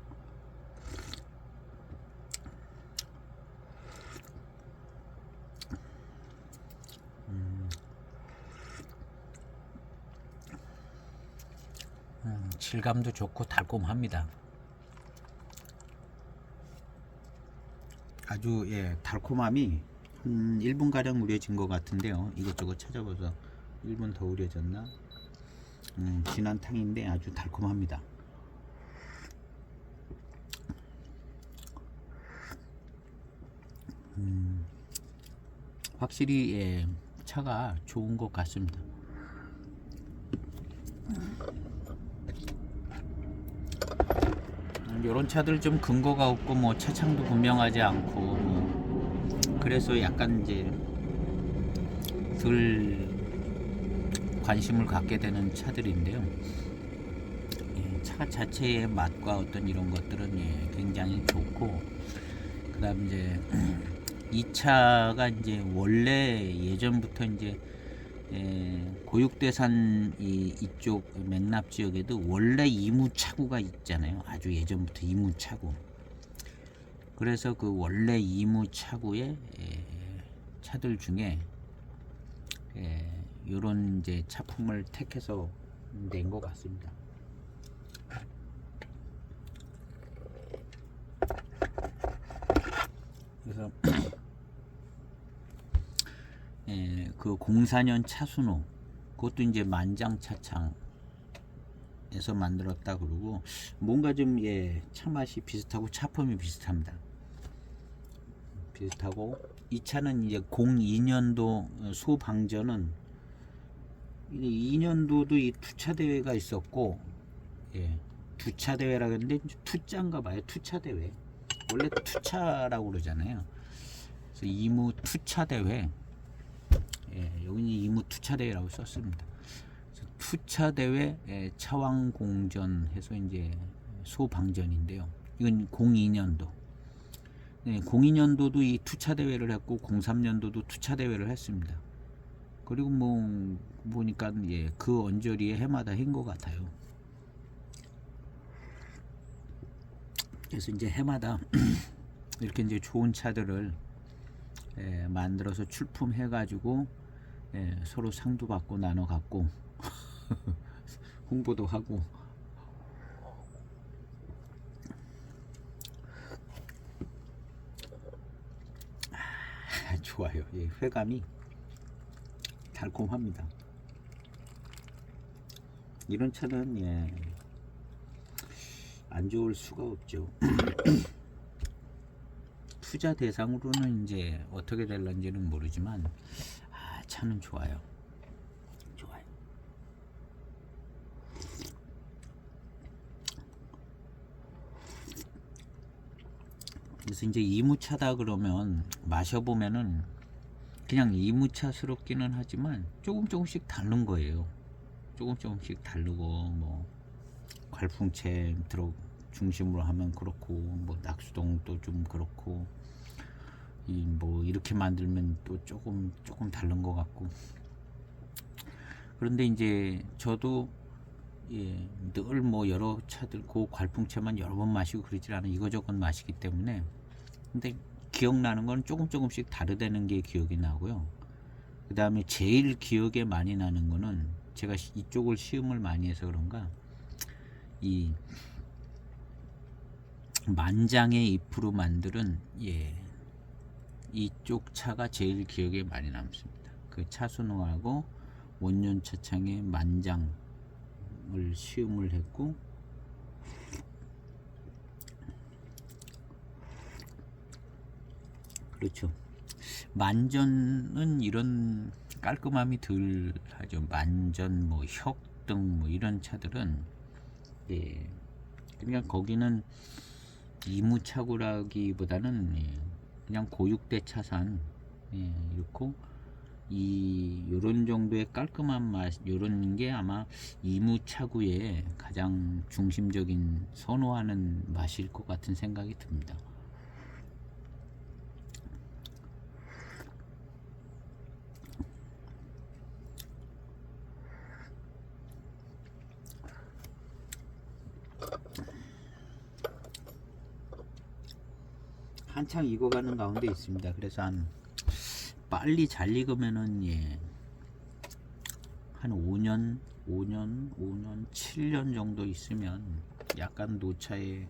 질감도 좋고 달콤합니다. 아주 예, 달콤함이 한 1분 가량 우려진 것 같은데요. 이것저것 찾아봐서 1분 더 우려졌나? 진한 탕인데 아주 달콤합니다. 확실히 예, 차가 좋은 것 같습니다. 이런 차들 좀 근거가 없고 뭐 차창도 분명하지 않고 뭐 그래서 약간 이제 덜 관심을 갖게 되는 차들인데요. 예, 차 자체의 맛과 어떤 이런 것들은 예, 굉장히 좋고, 그다음 이제 이 차가 이제 원래 예전부터 이제 고육대산 이쪽 맥납 지역에도 원래 이무차구가 있잖아요. 아주 예전부터 이무차구. 그래서 그 원래 이무차구의 차들 중에 요런 이제 차품을 택해서 낸 것 같습니다. 그래서 그 04년 차순호, 그것도 이제 만장차창에서 만들었다 그러고, 뭔가 좀 예, 차 맛이 비슷하고 차품이 비슷합니다. 비슷하고, 이 차는 이제 02년도 소방전은 2년도도 이 투차 대회가 있었고, 예, 투차 대회라 그러는데 투자인가 봐요. 투차 대회. 원래 투차라고 그러잖아요. 그래서 이무 투차 대회. 예, 여기는 이무 투차 대회라고 썼습니다. 투차 대회 차왕공전 해서 이제 소방전인데요. 이건 02년도. 네, 02년도도 이 투차 대회를 했고 03년도도 투차 대회를 했습니다. 그리고 뭐 보니까 예, 그 언저리에 해마다 한 것 같아요. 그래서 이제 해마다 이렇게 이제 좋은 차들을 만들어서 출품해가지고 서로 상도 받고 나눠 갖고 홍보도 하고. 좋아요. 예, 회감이 달콤합니다. 이런 차는 예, 안 좋을 수가 없죠. 투자 대상으로는 이제 어떻게 될런지는 모르지만 차는 좋아요. 좋아요. 그래서 이제 이무차다 그러면 마셔보면은 그냥 이무차스럽기는 하지만 조금씩 다른 거예요. 조금씩 다르고 뭐 괄풍채 들어 중심으로 하면 그렇고 뭐 낙수동도 좀 그렇고 이 뭐 이렇게 만들면 또 조금 다른 것 같고. 그런데 이제 저도 늘 뭐 여러 차들 그 괄풍채만 여러 번 마시고 그러질 않아. 이거저것 마시기 때문에. 근데 기억나는 건 조금씩 다르다는 게 기억이 나고요. 그 다음에 제일 기억에 많이 나는 거는 제가 이쪽을 시음을 많이 해서 그런가 이 만장의 잎으로 만드는 이쪽 차가 제일 기억에 많이 남습니다. 그 차순우하고 원년 차창의 만장을 시음을 했고, 그렇죠. 만전은 이런 깔끔함이 덜 하죠. 만전, 뭐 혁등, 뭐 이런 차들은 그냥 거기는 이무차구라기보다는 그냥 고육대 차산 이렇고 요런 정도의 깔끔한 맛, 요런 게 아마 이무차구의 가장 중심적인 선호하는 맛일 것 같은 생각이 듭니다. 한창 익어가는 가운데 있습니다. 그래서 빨리 잘 익으면은 한 5년, 7년 정도 있으면 약간 노차의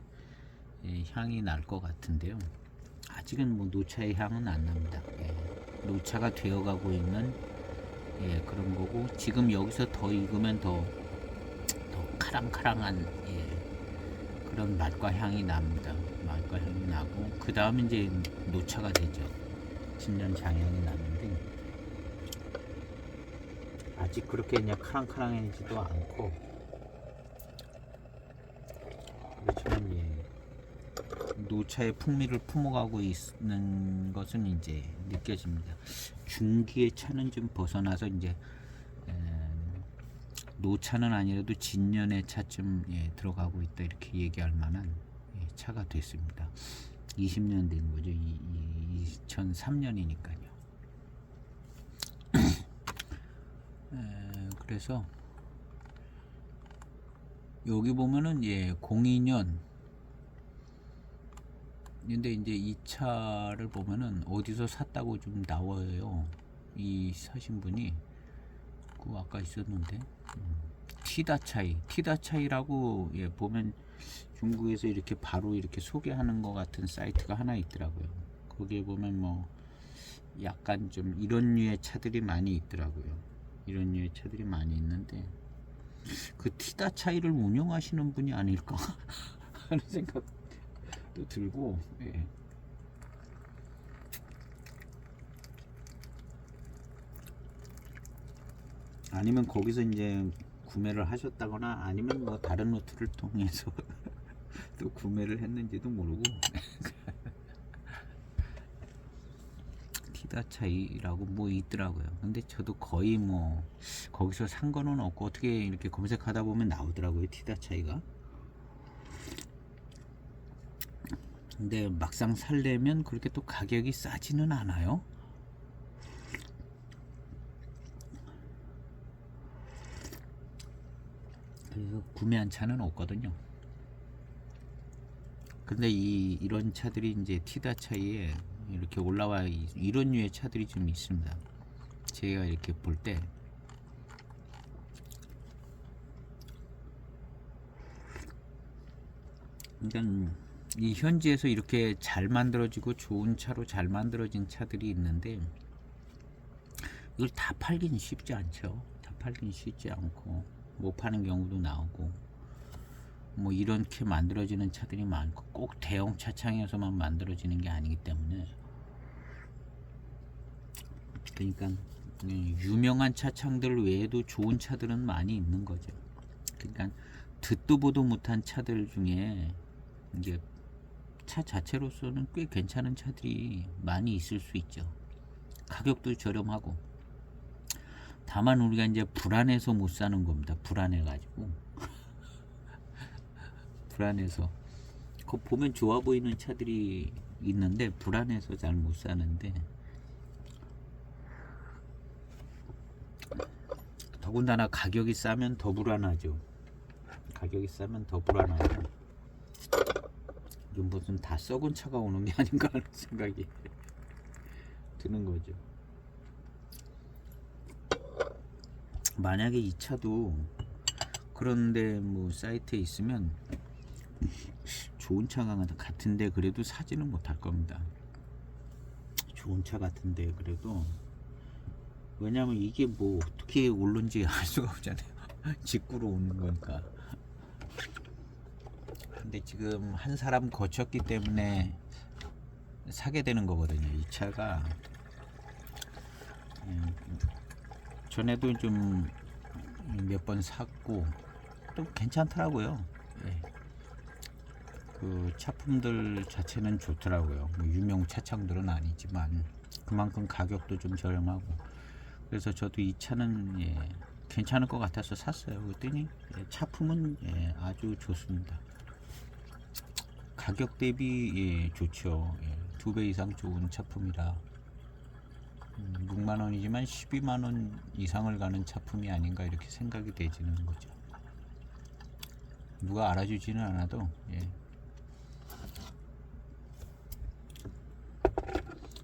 향이 날 것 같은데요. 아직은 뭐 노차의 향은 안 납니다. 노차가 되어가고 있는 그런 거고, 지금 여기서 더 익으면 더 카랑카랑한 그런 맛과 향이 납니다. 맛과 향이 나고, 그 다음 이제 노차가 되죠. 10년 장향이 나는데 아직 그렇게 그냥 카랑카랑해지도 않고, 그렇지만 노차의 풍미를 품어가고 있는 것은 이제 느껴집니다. 중기의 차는 좀 벗어나서 이제 노차는 아니라도 진년의 차쯤 들어가고 있다, 이렇게 얘기할 만한 차가 됐습니다. 20년 된 거죠. 2003년이니까요. 그래서 여기 보면은 02년, 근데 이제 이 차를 보면은 어디서 샀다고 좀 나와요. 이 사신 분이 그 아까 있었는데 티다차이라고 보면 중국에서 이렇게 바로 이렇게 소개하는 것 같은 사이트가 하나 있더라고요. 거기에 보면 뭐 약간 좀 이런 류의 차들이 많이 있더라고요. 이런 류의 차들이 많이 있는데 그 티다차이를 운영하시는 분이 아닐까 하는 생각도 들고, 아니면 거기서 이제 구매를 하셨다거나 아니면 뭐 다른 루트를 통해서 또 구매를 했는지도 모르고 티다차이라고 뭐 있더라고요. 근데 저도 거의 뭐 거기서 산 거는 없고, 어떻게 이렇게 검색하다 보면 나오더라고요, 티다차이가. 근데 막상 살려면 그렇게 또 가격이 싸지는 않아요. 그래서 구매한 차는 없거든요. 근데 이런 차들이 이제 티다차이에 이렇게 올라와 이런 류의 차들이 좀 있습니다. 제가 이렇게 볼 때 그러니까 이 현지에서 이렇게 잘 만들어지고 좋은 차로 잘 만들어진 차들이 있는데 이걸 다 팔기는 쉽지 않죠. 다 팔기는 쉽지 않고 못 파는 경우도 나오고, 뭐 이렇게 만들어지는 차들이 많고 꼭 대형 차창에서만 만들어지는 게 아니기 때문에, 그러니까 유명한 차창들 외에도 좋은 차들은 많이 있는 거죠. 그러니까 듣도 보도 못한 차들 중에 이제 차 자체로서는 꽤 괜찮은 차들이 많이 있을 수 있죠. 가격도 저렴하고. 다만 우리가 이제 불안해서 못 사는 겁니다. 불안해가지고. 불안해서. 그 보면 좋아 보이는 차들이 있는데 불안해서 잘 못 사는데, 더군다나 가격이 싸면 더 불안하죠. 가격이 싸면 더 불안하고, 좀 무슨 다 썩은 차가 오는 게 아닌가 하는 생각이 드는 거죠. 만약에 이 차도 그런데 뭐 사이트에 있으면 좋은 차가 같은데 그래도 사지는 못할 겁니다. 좋은 차 같은데 그래도, 왜냐면 이게 뭐 어떻게 오른지 알 수가 없잖아요. 직구로 오는 거니까. 근데 지금 한 사람 거쳤기 때문에 사게 되는 거거든요. 이 차가 전에도 좀 몇 번 샀고 또 괜찮더라고요. 예. 그 차품들 자체는 좋더라고요. 뭐 유명 차창들은 아니지만 그만큼 가격도 좀 저렴하고, 그래서 저도 이 차는 괜찮을 것 같아서 샀어요. 그랬더니 차품은 아주 좋습니다. 가격 대비 좋죠. 2배 이상 좋은 차품이라 6만원이지만 12만원 이상을 가는 차품이 아닌가 이렇게 생각이 되지는 거죠. 누가 알아주지는 않아도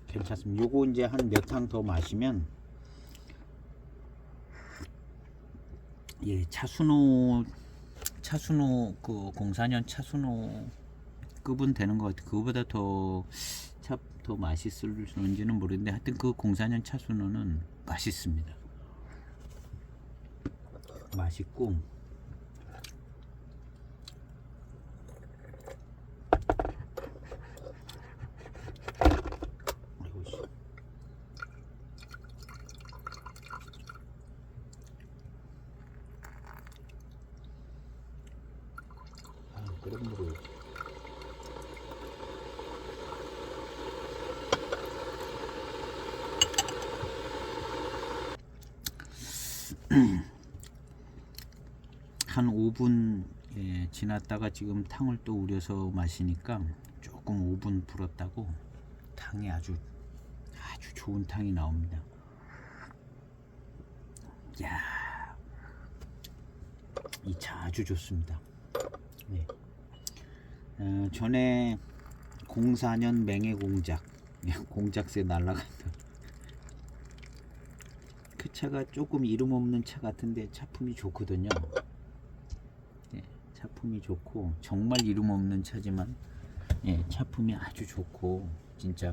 괜찮습니다. 요거 이제 한 몇 항 더 마시면 차순호 그 04년 차순호 급은 되는 것 같아요. 그거보다 더 맛있을지는 모르겠는데 하여튼 그 04년 차순호는 맛있습니다. 맛있고, 그런 한 5분 지났다가 지금 탕을 또 우려서 마시니까 조금 5분 불었다고 탕이 아주 좋은 탕이 나옵니다. 야, 이 차 아주 좋습니다. 네. 전에 04년 맹해 공작새 날라갔던 그 차가 조금 이름 없는 차 같은데 차품이 좋거든요. 차품이 좋고, 정말 이름 없는 차지만 차품이 아주 좋고, 진짜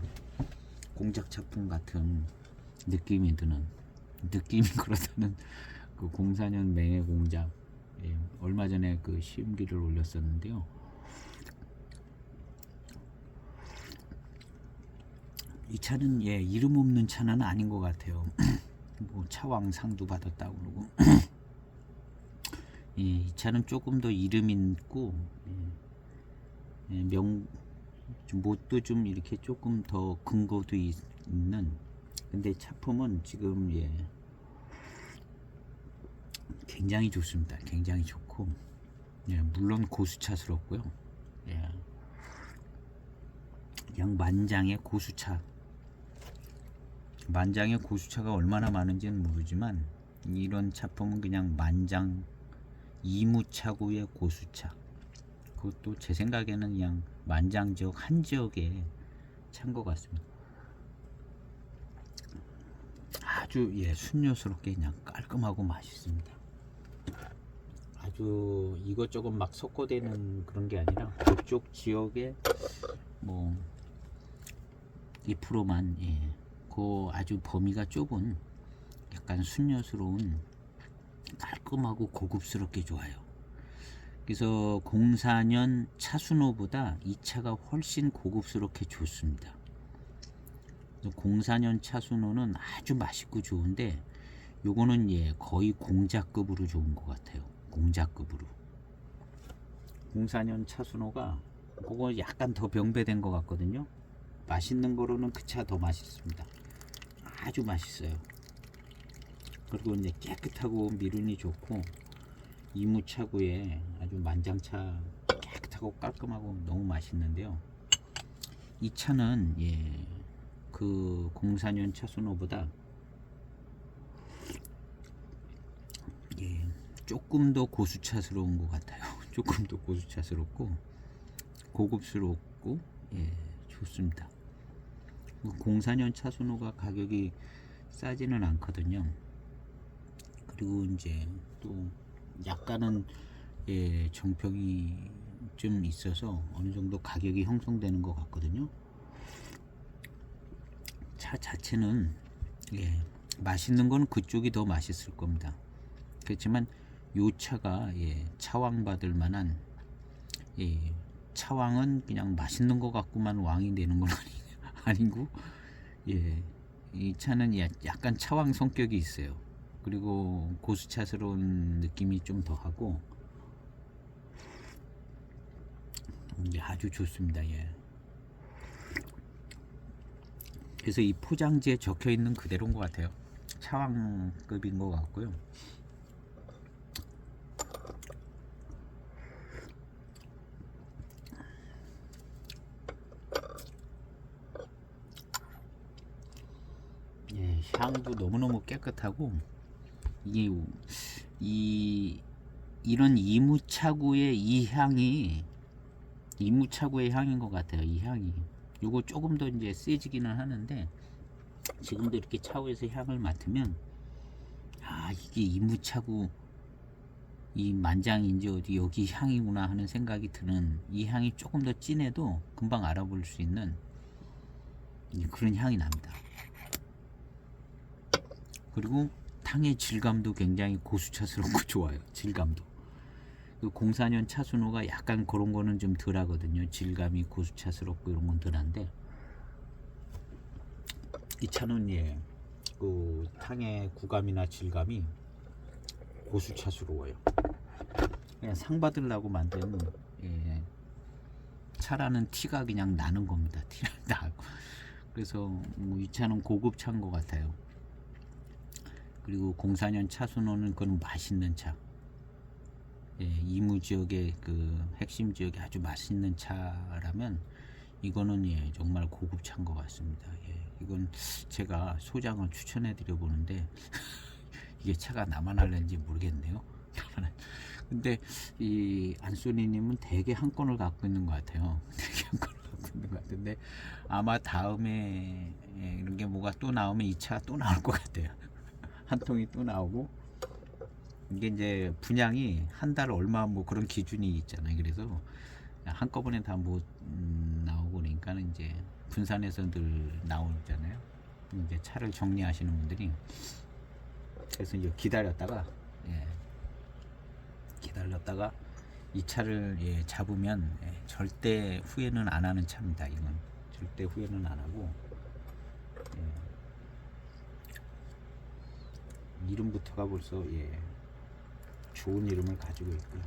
공작 차품 같은 느낌이 드는, 느낌이 그렇다는 그 04년 맹해 공작, 얼마 전에 그 시음기를 올렸었는데요. 이 차는 이름 없는 차는 아닌 것 같아요. 뭐 차왕상도 받았다고 그러고. 이 차는 조금 더 이름 있고, 뭣도 좀 이렇게 조금 더 근거도 있는, 근데 차품은 지금 굉장히 좋습니다. 굉장히 좋고, 물론 고수차스럽고요. 그냥 만장의 고수차. 만장의 고수차가 얼마나 많은지는 모르지만 이런 차품은 그냥 만장 이무차구의 고수차. 그것도 제 생각에는 그냥 만장 지역 한 지역에 찬 것 같습니다. 아주 순녀스럽게 그냥 깔끔하고 맛있습니다. 아주 이것저것 막 섞어대는 그런 게 아니라 그쪽 지역에 뭐 2%만 그 아주 범위가 좁은 약간 순녀스러운 깔끔하고 고급스럽게 좋아요. 그래서 04년 차순호보다 이 차가 훨씬 고급스럽게 좋습니다. 04년 차순호는 아주 맛있고 좋은데 요거는 거의 공작급으로 좋은 것 같아요. 공작급으로. 04년 차순호가 그거 약간 더 병배된 것 같거든요. 맛있는 거로는 그 차 더 맛있습니다. 아주 맛있어요. 그리고 이제 깨끗하고 미륜이 좋고 이무차구에 아주 만장차 깨끗하고 깔끔하고 너무 맛있는데요. 이 차는 그 04년 차순호보다 조금 더 고수차스러운 것 같아요. 조금 더 고수차스럽고 고급스럽고 좋습니다. 04년 차순호가 가격이 싸지는 않거든요. 그리고 이제 또 약간은 정평이 좀 있어서 어느 정도 가격이 형성되는 것 같거든요. 차 자체는 맛있는 건 그쪽이 더 맛있을 겁니다. 그렇지만 요 차가 차왕 받을 만한 차왕은 그냥 맛있는 것 같고만 왕이 되는 건 아니고 이 차는 약간 차왕 성격이 있어요. 그리고 고수차스러운 느낌이 좀 더하고 아주 좋습니다. 그래서 이 포장지에 적혀 있는 그대로인 것 같아요. 차왕급인 것 같고요. 향도 너무너무 깨끗하고 이런 이무차구의 이 향이 이무차구의 향인 것 같아요. 이 향이 요거 조금 더 이제 세지기는 하는데 지금도 이렇게 차후에서 향을 맡으면 이게 이무차구 이 만장인지 어디 여기 향이구나 하는 생각이 드는, 이 향이 조금 더 진해도 금방 알아볼 수 있는 그런 향이 납니다. 그리고 탕의 질감도 굉장히 고수차스럽고 좋아요. 질감도. 그 04년 차순호가 약간 그런 거는 좀 덜 하거든요. 질감이 고수차스럽고 이런 건 덜한데 이 차는 그 탕의 구감이나 질감이 고수차스러워요. 그냥 상 받으려고 만든 차라는 티가 그냥 나는 겁니다. 티가 나고. 그래서 이 차는 고급차인 것 같아요. 그리고 04년 차순호는 그건 맛있는 차. 이무 지역의 그 핵심 지역에 아주 맛있는 차라면 이거는 정말 고급차인 것 같습니다. 이건 제가 소장을 추천해 드려 보는데 이게 차가 나만 할는지 모르겠네요. 근데 이 안소니님은 대개 한 건을 갖고 있는 것 같아요. 대개 한 건을 갖고 있는 것 같은데 아마 다음에 이런 게 뭐가 또 나오면 이 차가 또 나올 것 같아요. 한 통이 또 나오고, 이게 이제 분양이 한 달 얼마 뭐 그런 기준이 있잖아요. 그래서 한꺼번에 다 못 나오고 그러니까는 이제 분산해서 늘 나오잖아요. 이제 차를 정리하시는 분들이 그래서 이제 기다렸다가 이 차를 잡으면 절대 후회는 안 하는 차입니다. 이건 절대 후회는 안 하고 이름부터가 벌써 좋은 이름을 가지고 있고요.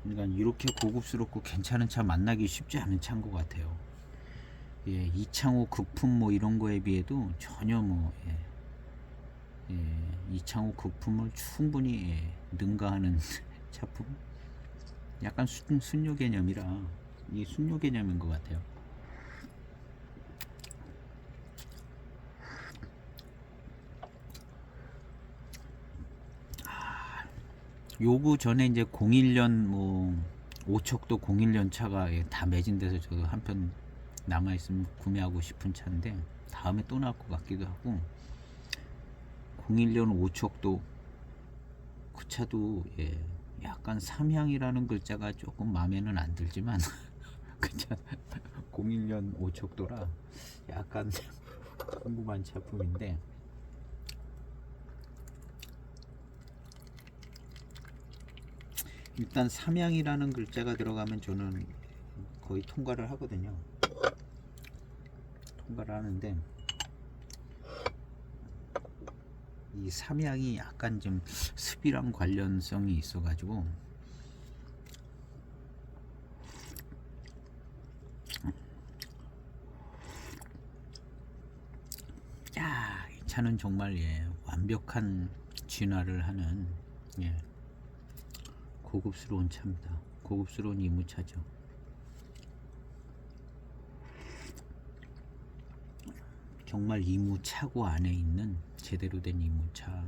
그러니까 이렇게 고급스럽고 괜찮은 차 만나기 쉽지 않은 차인 것 같아요. 이창호 극품 뭐 이런 거에 비해도 전혀 이창호 극품을 충분히 능가하는 차품. 약간 순뇨 개념이라 이 순뇨 개념인 것 같아요. 요거 전에 이제 01년 뭐 오척도 01년 차가 다 매진돼서 저도 한편 남아있으면 구매하고 싶은 차인데 다음에 또 나올 것 같기도 하고, 01년 오척도 그 차도 약간 삼향이라는 글자가 조금 마음에는 안 들지만 그 차 01년 오척도라 약간 궁금한 차품인데 일단 삼양이라는 글자가 들어가면 저는 거의 통과를 하거든요. 통과를 하는데 이 삼양이 약간 좀 습이랑 관련성이 있어가지고 야, 이 차는 정말 완벽한 진화를 하는 고급스러운 차입니다. 고급스러운 이무차죠. 정말 이무차고 안에 있는 제대로 된 이무차.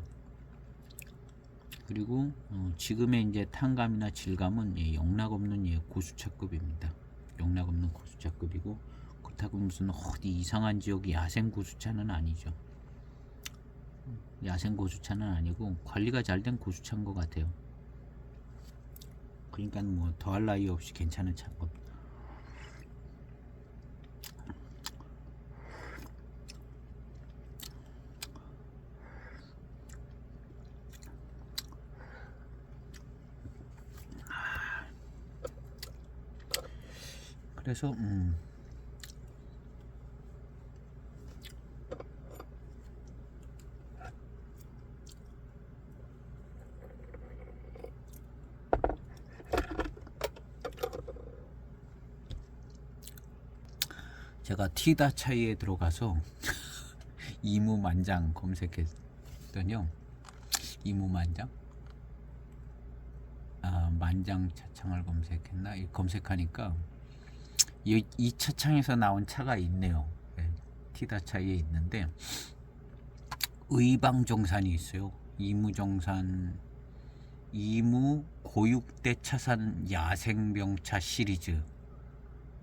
그리고 지금의 이제 탄감이나 질감은 영락없는 고수차급입니다. 영락없는 고수차급이고 그렇다고 무슨 어디 이상한 지역 야생 고수차는 아니죠. 야생 고수차는 아니고 관리가 잘 된 고수차인 것 같아요. 그러니까 뭐 더할 나위 없이 괜찮은 차인 겁니다. 그래서 제가 티다 차이에 들어가서 이무만장 검색했더니요. 이무만장? 만장 차창을 검색했나? 검색하니까 이 차창에서 나온 차가 있네요. 티다 차이에 있는데 의방정산이 있어요. 이무정산, 이무 고육대 차산 야생병차 시리즈.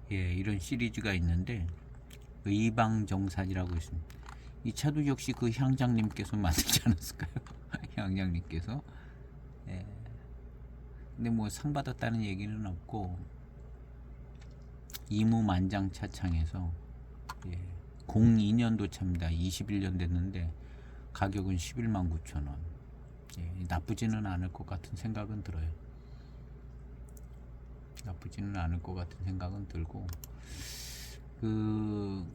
이런 시리즈가 있는데 의방정산이라고 있습니다. 이 차도 역시 그 향장님께서 만들지 않았을까요? 향장님께서. 근데 뭐 상 받았다는 얘기는 없고 이무만장 차창에서 02년도 차입니다. 21년 됐는데 가격은 11만 9천 원. 나쁘지는 않을 것 같은 생각은 들어요. 나쁘지는 않을 것 같은 생각은 들고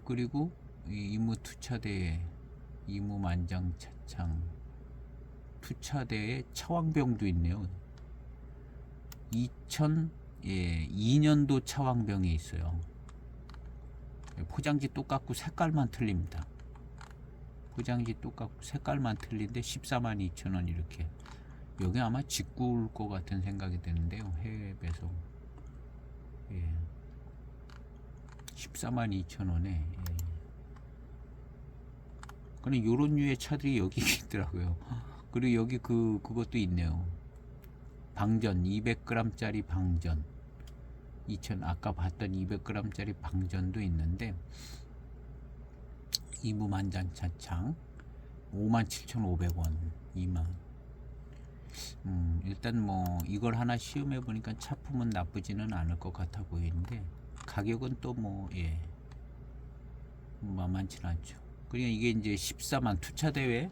그리고 이무 투차대에 이무만장 차창 투차대에 차왕병도 있네요. 2002년도 차왕병이 있어요. 포장지 똑같고 색깔만 틀립니다. 포장지 똑같고 색깔만 틀린데 14만 2천 원 이렇게. 여기 아마 직구일 것 같은 생각이 드는데요. 해외 배송. 14만 2천 원에. 그럼 요런 류의 차들이 여기 있더라고요. 그리고 여기 그것도 있네요. 방전 200g짜리 방전 2000 아까 봤던 200g짜리 방전도 있는데 이무만장 차창 57,500원 2만. 일단 뭐 이걸 하나 시음해 보니까 차품은 나쁘지는 않을 것 같아 보이는데 가격은 또 뭐 만만치 않죠. 그러니까 이게 이제 14만 투차 대회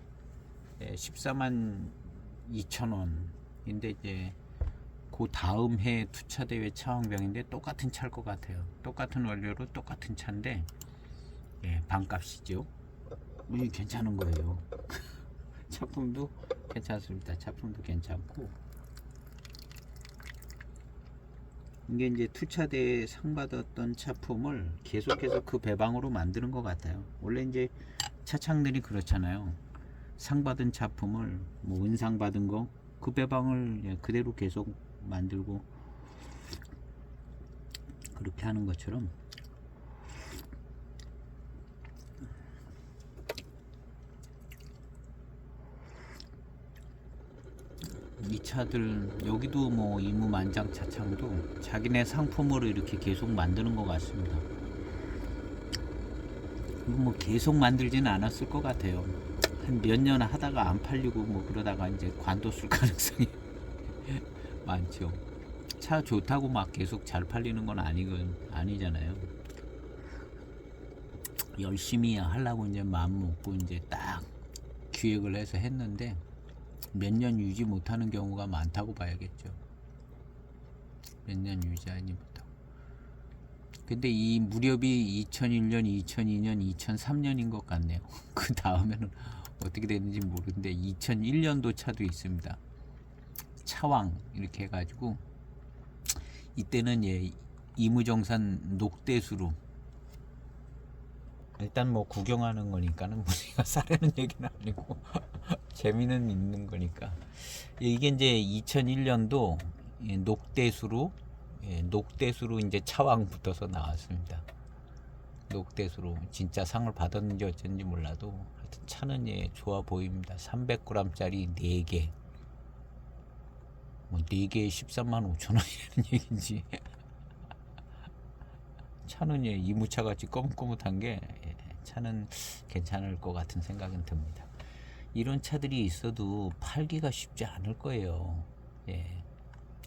14만 2천 원인데 이제 그 다음 해 투차 대회 차왕병인데 똑같은 차일 것 같아요. 똑같은 원료로 똑같은 차인데 반값이죠. 괜찮은 거예요. 차품도 괜찮습니다. 차품도 괜찮고 이게 이제 투차대에 상 받았던 차품을 계속해서 그 배방으로 만드는 것 같아요. 원래 이제 차창들이 그렇잖아요. 상 받은 차품을 뭐 은상 받은 거 그 배방을 그대로 계속 만들고 그렇게 하는 것처럼 이 차들 여기도 뭐 이무만장 차창도 자기네 상품으로 이렇게 계속 만드는 것 같습니다. 뭐 계속 만들지는 않았을 것 같아요. 한 몇 년 하다가 안 팔리고 뭐 그러다가 이제 관뒀을 가능성이 많죠. 차 좋다고 막 계속 잘 팔리는 건 아니잖아요. 열심히 하려고 이제 마음 먹고 이제 딱 기획을 해서 했는데 몇 년 유지 못하는 경우가 많다고 봐야겠죠. 몇 년 유지하지 못하고. 근데 이 무렵이 2001년, 2002년, 2003년인 것 같네요. 그 다음에는 어떻게 됐는지 모르는데 2001년도 차도 있습니다. 차왕 이렇게 해가지고 이때는 이무정산 녹대수로 일단 뭐 구경하는 거니까는 뭐 제가 사려는 얘기는 아니고 재미는 있는 거니까 이게 이제 2001년도 녹대수로 녹대수로 이제 차왕 붙어서 나왔습니다. 녹대수로 진짜 상을 받았는지 어쩐지 몰라도 하여튼 차는 좋아 보입니다. 300g짜리 4개 뭐 4개에 13만 5천 원이라는 얘기인지 차는 이무차 같이 꼬뭇꼬뭇한 게 차는 괜찮을 것 같은 생각은 듭니다. 이런 차들이 있어도 팔기가 쉽지 않을 거예요.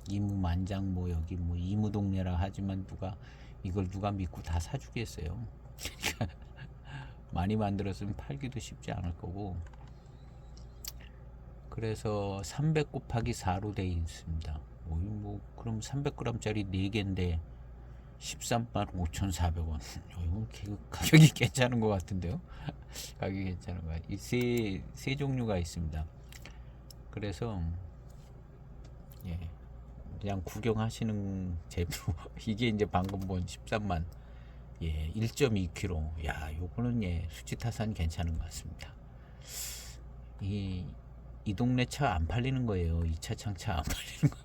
이무만장 뭐 여기 뭐 이무동네라 하지만 이걸 누가 믿고 다 사주겠어요. 그러니까 많이 만들었으면 팔기도 쉽지 않을 거고. 그래서 300 곱하기 4로 되어 있습니다. 뭐 그럼 300g짜리 4개인데 13만 5,400원. 이거 가격이 괜찮은 것 같은데요. 가격이 괜찮은 것 같아요. 이 세 종류가 있습니다. 그래서 그냥 구경하시는 재미로 이게 이제 방금 본 13만 1.2kg. 요거는 수치타산 괜찮은 것 같습니다. 이 동네 차 안 팔리는 거예요. 이 차창차 안 팔리는 거.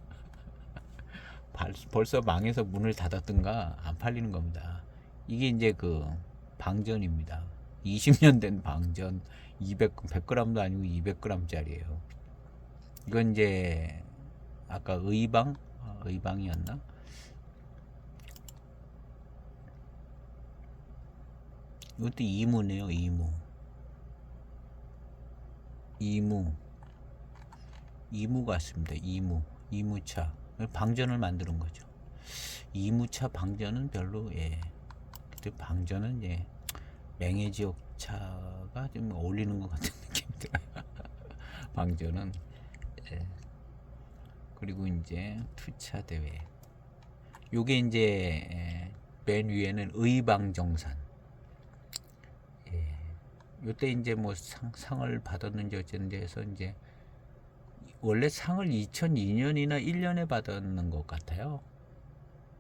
벌써 망해서 문을 닫았든가 안 팔리는 겁니다. 이게 이제 그 방전입니다. 20년 된 방전 100g도 아니고 200g짜리예요. 이건 이제 아까 의방이었나? 이것도 이무네요. 이무 같습니다. 이무차 방전을 만드는 거죠. 이무차 방전은 별로 그때 방전은 맹해 지역 차가 좀 어울리는 것 같은 느낌이 들어요. 방전은 그리고 이제 투차 대회. 요게 이제 맨 위에는 의방정산. 요때 이제 뭐 상을 받았는지 어쨌는지 해서 이제 원래 상을 2002년이나 1년에 받았는 것 같아요.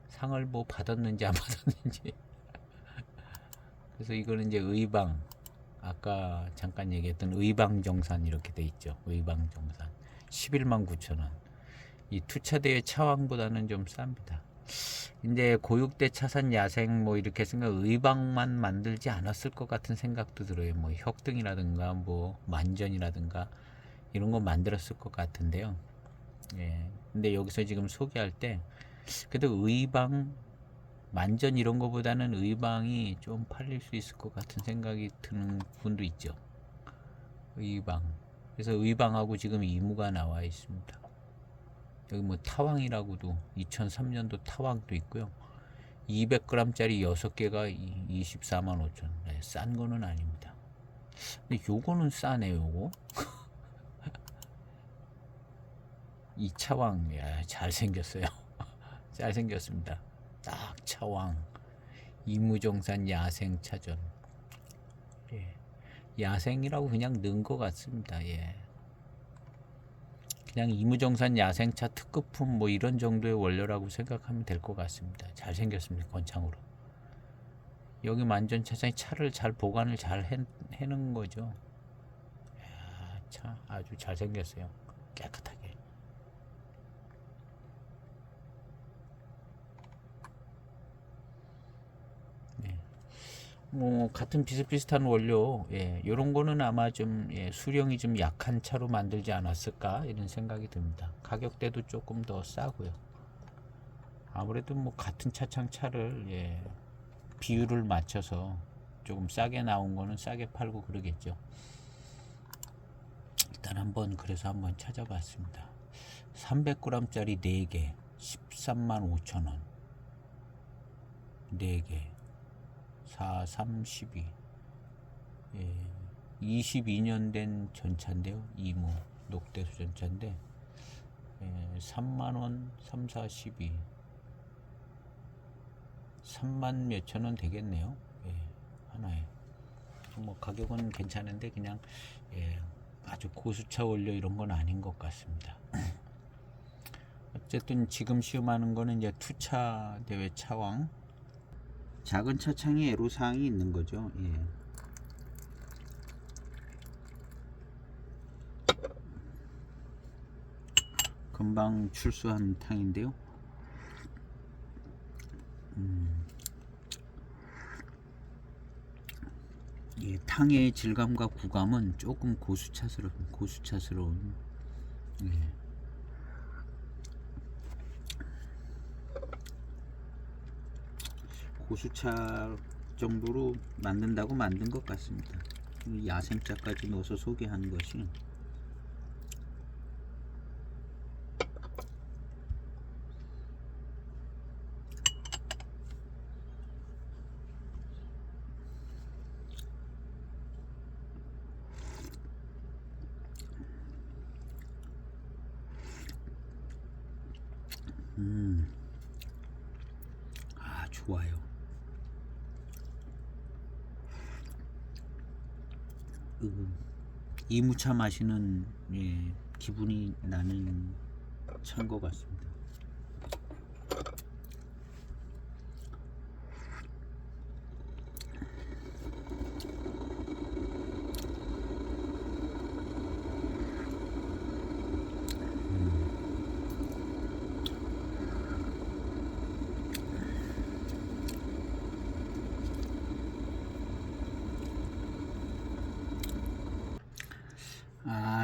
상을 뭐 받았는지 안 받았는지. 그래서 이거는 이제 의방, 아까 잠깐 얘기했던 의방정산 이렇게 돼 있죠. 의방정산 11만 9천 원. 이 투차대의 차왕보다는 좀 쌉니다. 이제 고육대 차산 야생 뭐 이렇게 생각 의방만 만들지 않았을 것 같은 생각도 들어요. 뭐 혁등이라든가 뭐 만전이라든가 이런 거 만들었을 것 같은데요. 근데 여기서 지금 소개할 때 그래도 의방 만전 이런 거보다는 의방이 좀 팔릴 수 있을 것 같은 생각이 드는 분도 있죠. 의방. 그래서 의방하고 지금 이무가 나와 있습니다. 여기 뭐 타왕이라고도 2003년도 타왕도 있고요. 200g짜리 6개가 24만 5천. 싼 거는 아닙니다. 근데 요거는 싸네요. 요거. 이 차왕, 잘생겼어요. 잘생겼습니다. 딱 차왕. 이무정산 야생차전. 야생이라고 그냥 넣은 것 같습니다. 그냥 이무정산 야생차 특급품 뭐 이런 정도의 원료라고 생각하면 될 것 같습니다. 잘생겼습니다. 건창으로. 여기 만전차장이 차를 잘 보관을 잘 해놓은 거죠. 차 아주 잘생겼어요. 깨끗하게. 뭐 같은 비슷비슷한 원료, 이런 거는 아마 좀 수령이 좀 약한 차로 만들지 않았을까 이런 생각이 듭니다. 가격대도 조금 더 싸고요. 아무래도 뭐 같은 차창차를 비율을 맞춰서 조금 싸게 나온 거는 싸게 팔고 그러겠죠. 일단 그래서 한번 찾아봤습니다. 300g짜리 4개 13만 5천 원. 4개 4, 3, 12. 22년 된 전차인데요. 이무 녹대수 전차인데 3만원 3, 4, 12 3만 몇천 원 되겠네요. 하나에 뭐 가격은 괜찮은데 그냥 아주 고수차 원료 이런 건 아닌 것 같습니다. 어쨌든 지금 시음하는 거는 이제 투차 대회 차왕, 작은 차창에 애로사항이 있는 거죠. 금방 출수한 탕인데요. 탕의 질감과 구감은 조금 고수차스러운 고수차 정도로 만든다고 만든 것 같습니다. 야생차까지 넣어서 소개한 것이 좋아요. 이무차 마시는 기분이 나는 차인 것 같습니다.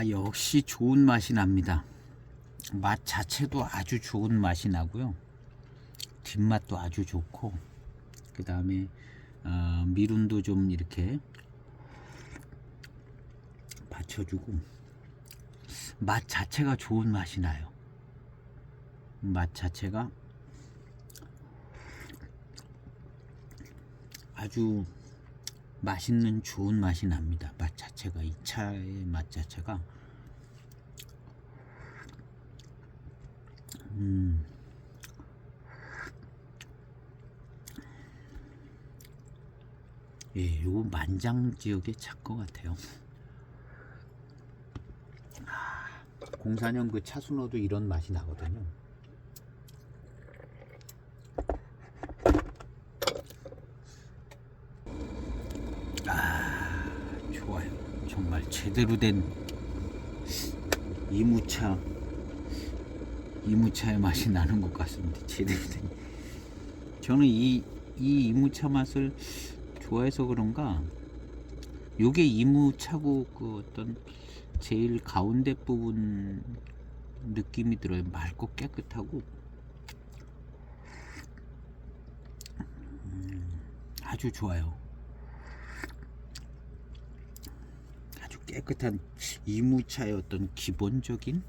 역시 좋은 맛이 납니다. 맛 자체도 아주 좋은 맛이 나고요. 뒷맛도 아주 좋고, 그 다음에 미륜도 좀 이렇게 받쳐주고, 맛 자체가 좋은 맛이 나요. 맛 자체가 아주 맛있는 좋은 맛이 납니다. 맛 자체가, 이 차의 맛 자체가 요거 만장 지역의 차인 것 같아요. 04년 그 차순호도 이런 맛이 나거든요. 좋아요. 정말 제대로 된 이무차의 맛이 나는 것 같습니다. 제대로 된. 저는 이 이무차 맛을 좋아해서 그런가, 요게 이무차고 그 어떤 제일 가운데 부분 느낌이 들어요. 맑고 깨끗하고 아주 좋아요. 아주 깨끗한 이무차의 어떤 기본적인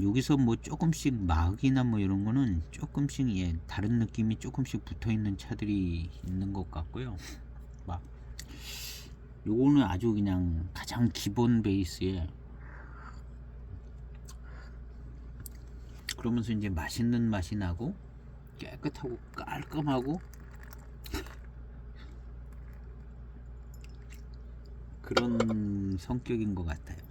여기서 뭐 조금씩 막이나 뭐 이런 거는 조금씩 다른 느낌이 조금씩 붙어 있는 차들이 있는 것 같고요. 막 요거는 아주 그냥 가장 기본 베이스에, 그러면서 이제 맛있는 맛이 나고 깨끗하고 깔끔하고 그런 성격인 것 같아요.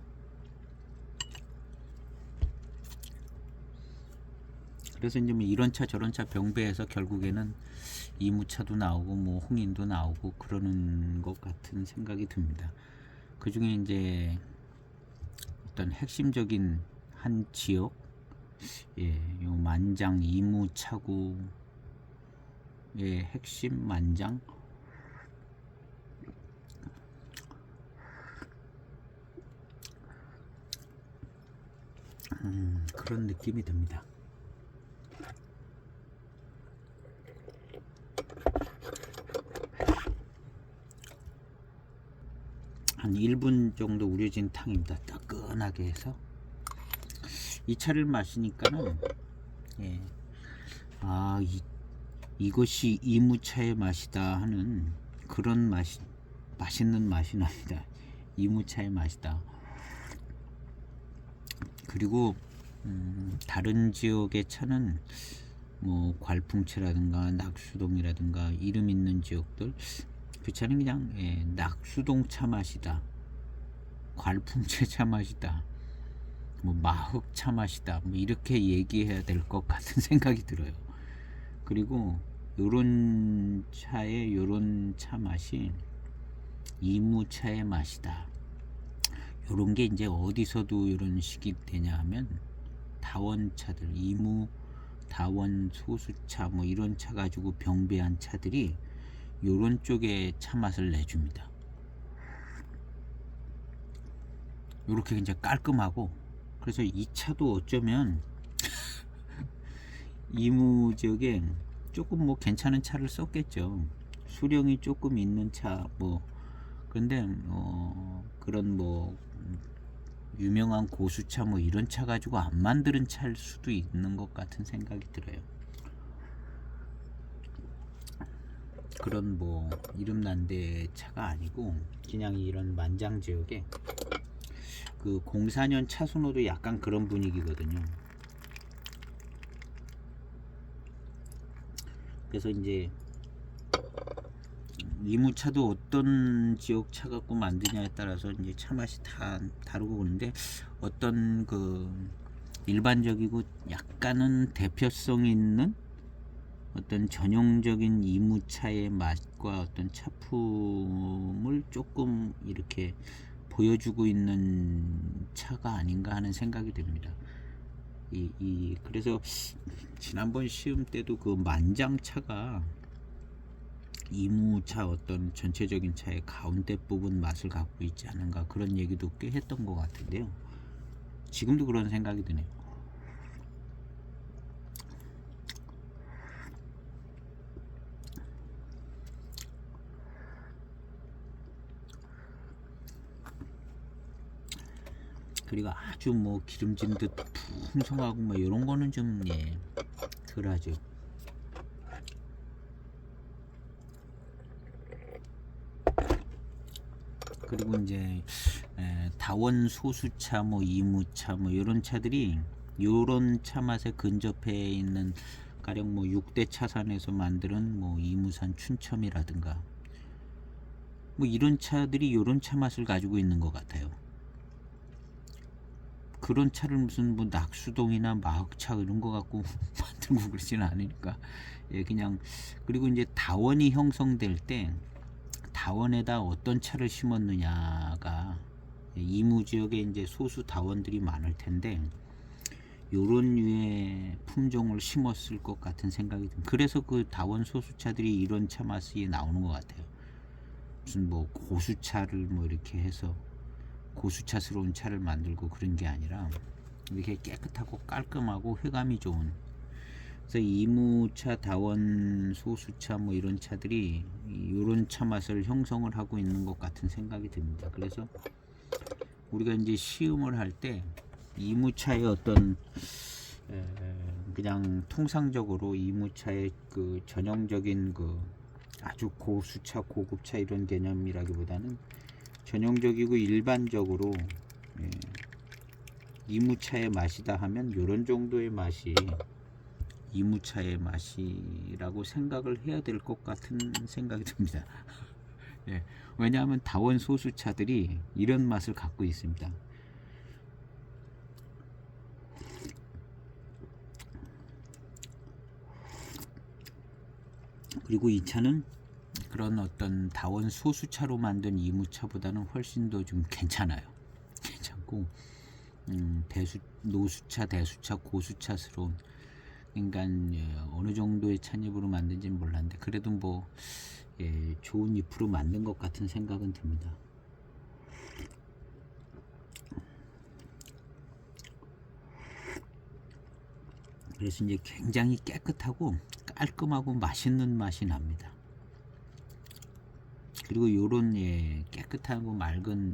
그래서 이제 뭐 이런 차 저런 차 병배해서 결국에는 이무차도 나오고 뭐 홍인도 나오고 그러는 것 같은 생각이 듭니다. 그 중에 이제 어떤 핵심적인 한 지역, 요 만장 이무차구의 핵심 만장, 그런 느낌이 듭니다. 한 1분 정도 우려진 탕입니다. 따끈하게 해서 이 차를 마시니까는 이것이 이무차의 맛이다 하는 그런 맛이, 맛있는 맛이 납니다. 이무차의 맛이다. 그리고 다른 지역의 차는 뭐 괄풍체라든가 낙수동이라든가 이름 있는 지역들, 그 차는 그냥 낙수동 차 맛이다, 괄풍제 차 맛이다, 뭐 마흑 차 맛이다, 뭐 이렇게 얘기해야 될 것 같은 생각이 들어요. 그리고 요런 차의 요런 차 맛이 이무차의 맛이다. 요런 게 이제 어디서도 이런 식이 되냐 하면 다원차들, 이무, 다원, 소수차 뭐 이런 차 가지고 병배한 차들이 요런 쪽에 차 맛을 내줍니다. 요렇게 이제 깔끔하고, 그래서 이 차도 어쩌면 이무 지역에 조금 뭐 괜찮은 차를 썼겠죠. 수령이 조금 있는 차 뭐, 근데 그런 뭐 유명한 고수차 뭐 이런 차 가지고 안 만드는 차일 수도 있는 것 같은 생각이 들어요. 그런 뭐 이름 난데 차가 아니고 그냥 이런 만장 지역에 그 04년 차순호도 약간 그런 분위기거든요. 그래서 이제 이무차도 어떤 지역 차 갖고 만드냐에 따라서 이제 차 맛이 다 다르고 그런데, 어떤 그 일반적이고 약간은 대표성 있는 어떤 전형적인 이무차의 맛과 어떤 차품을 조금 이렇게 보여주고 있는 차가 아닌가 하는 생각이 듭니다. 그래서 지난번 시험 때도 그 만장차가 이무차 어떤 전체적인 차의 가운데 부분 맛을 갖고 있지 않은가, 그런 얘기도 꽤 했던 것 같은데요. 지금도 그런 생각이 드네요. 그리고 아주 뭐 기름진 듯 풍성하고 뭐 이런 거는 좀 덜하죠. 그리고 이제 다원 소수차 뭐 이무차 뭐 이런 차들이 요런 차 맛에 근접해 있는, 가령 뭐 6대 차산에서 만드는 뭐 이무산 춘첨이라든가 뭐 이런 차들이 요런 차 맛을 가지고 있는 것 같아요. 그런 차를 무슨 뭐 낙수동이나 마흑차 이런 거 갖고 만들고 그러지는 않으니까 그냥. 그리고 이제 다원이 형성될 때 다원에다 어떤 차를 심었느냐가, 이무 지역에 이제 소수 다원들이 많을 텐데 요런 류의 품종을 심었을 것 같은 생각이 듭니다. 그래서 그 다원 소수차들이 이런 차 맛이 나오는 것 같아요. 무슨 뭐 고수차를 뭐 이렇게 해서 고수차스러운 차를 만들고 그런 게 아니라 이렇게 깨끗하고 깔끔하고 회감이 좋은, 그래서 이무차, 다원, 소수차 뭐 이런 차들이 이런 차 맛을 형성을 하고 있는 것 같은 생각이 듭니다. 그래서 우리가 이제 시음을 할 때 이무차의 어떤 그냥 통상적으로 이무차의 그 전형적인 그 아주 고수차, 고급차 이런 개념이라기보다는 전형적이고 일반적으로 이무차의 맛이다 하면 이런 정도의 맛이 이무차의 맛이라고 생각을 해야 될 것 같은 생각이 듭니다. 왜냐하면 다원 소수차들이 이런 맛을 갖고 있습니다. 그리고 이 차는 그런 어떤 다원 소수차로 만든 이무차보다는 훨씬 더 좀 괜찮아요. 괜찮고 노수차, 대수차, 고수차스러운, 그러니까 어느 정도의 찻잎으로 만든지는 몰랐는데 그래도 뭐 좋은 잎으로 만든 것 같은 생각은 듭니다. 그래서 이제 굉장히 깨끗하고 깔끔하고 맛있는 맛이 납니다. 그리고 요런 깨끗하고 맑은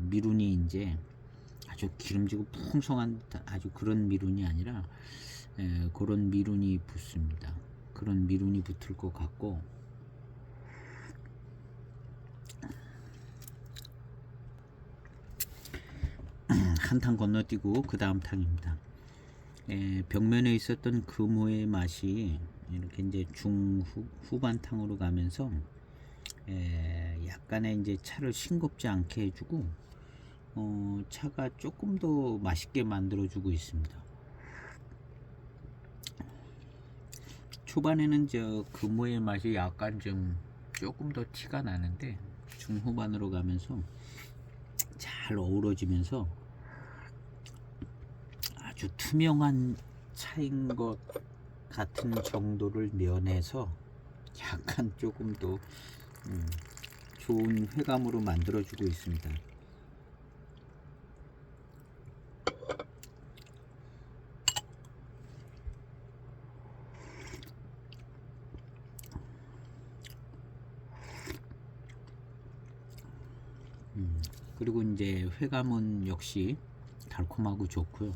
미룬이 이제 아주 기름지고 풍성한 아주 그런 미룬이 아니라 그런 미룬이 붙습니다. 그런 미룬이 붙을 것 같고, 한 탕 건너뛰고 그 다음 탕입니다. 벽면에 있었던 금호의 맛이 이렇게 이제 중후반 탕으로 가면서 약간의 이제 차를 싱겁지 않게 해주고 차가 조금 더 맛있게 만들어주고 있습니다. 초반에는 저 금오의 맛이 약간 좀 조금 더 티가 나는데 중후반으로 가면서 잘 어우러지면서 아주 투명한 차인 것 같은 정도를 면해서 약간 조금 더 좋은 회감으로 만들어주고 있습니다. 그리고 이제 회감은 역시 달콤하고 좋고요.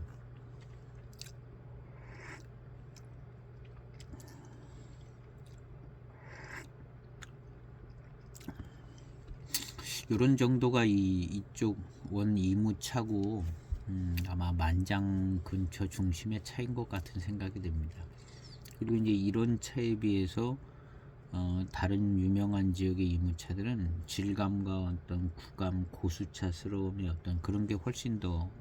이런 정도가 이쪽 원 이무차고 아마 만장 근처 중심의 차인 것 같은 생각이 듭니다. 그리고 이제 이런 차에 비해서 다른 유명한 지역의 이무차들은 질감과 어떤 구감, 고수차스러움의 어떤 그런 게 훨씬 더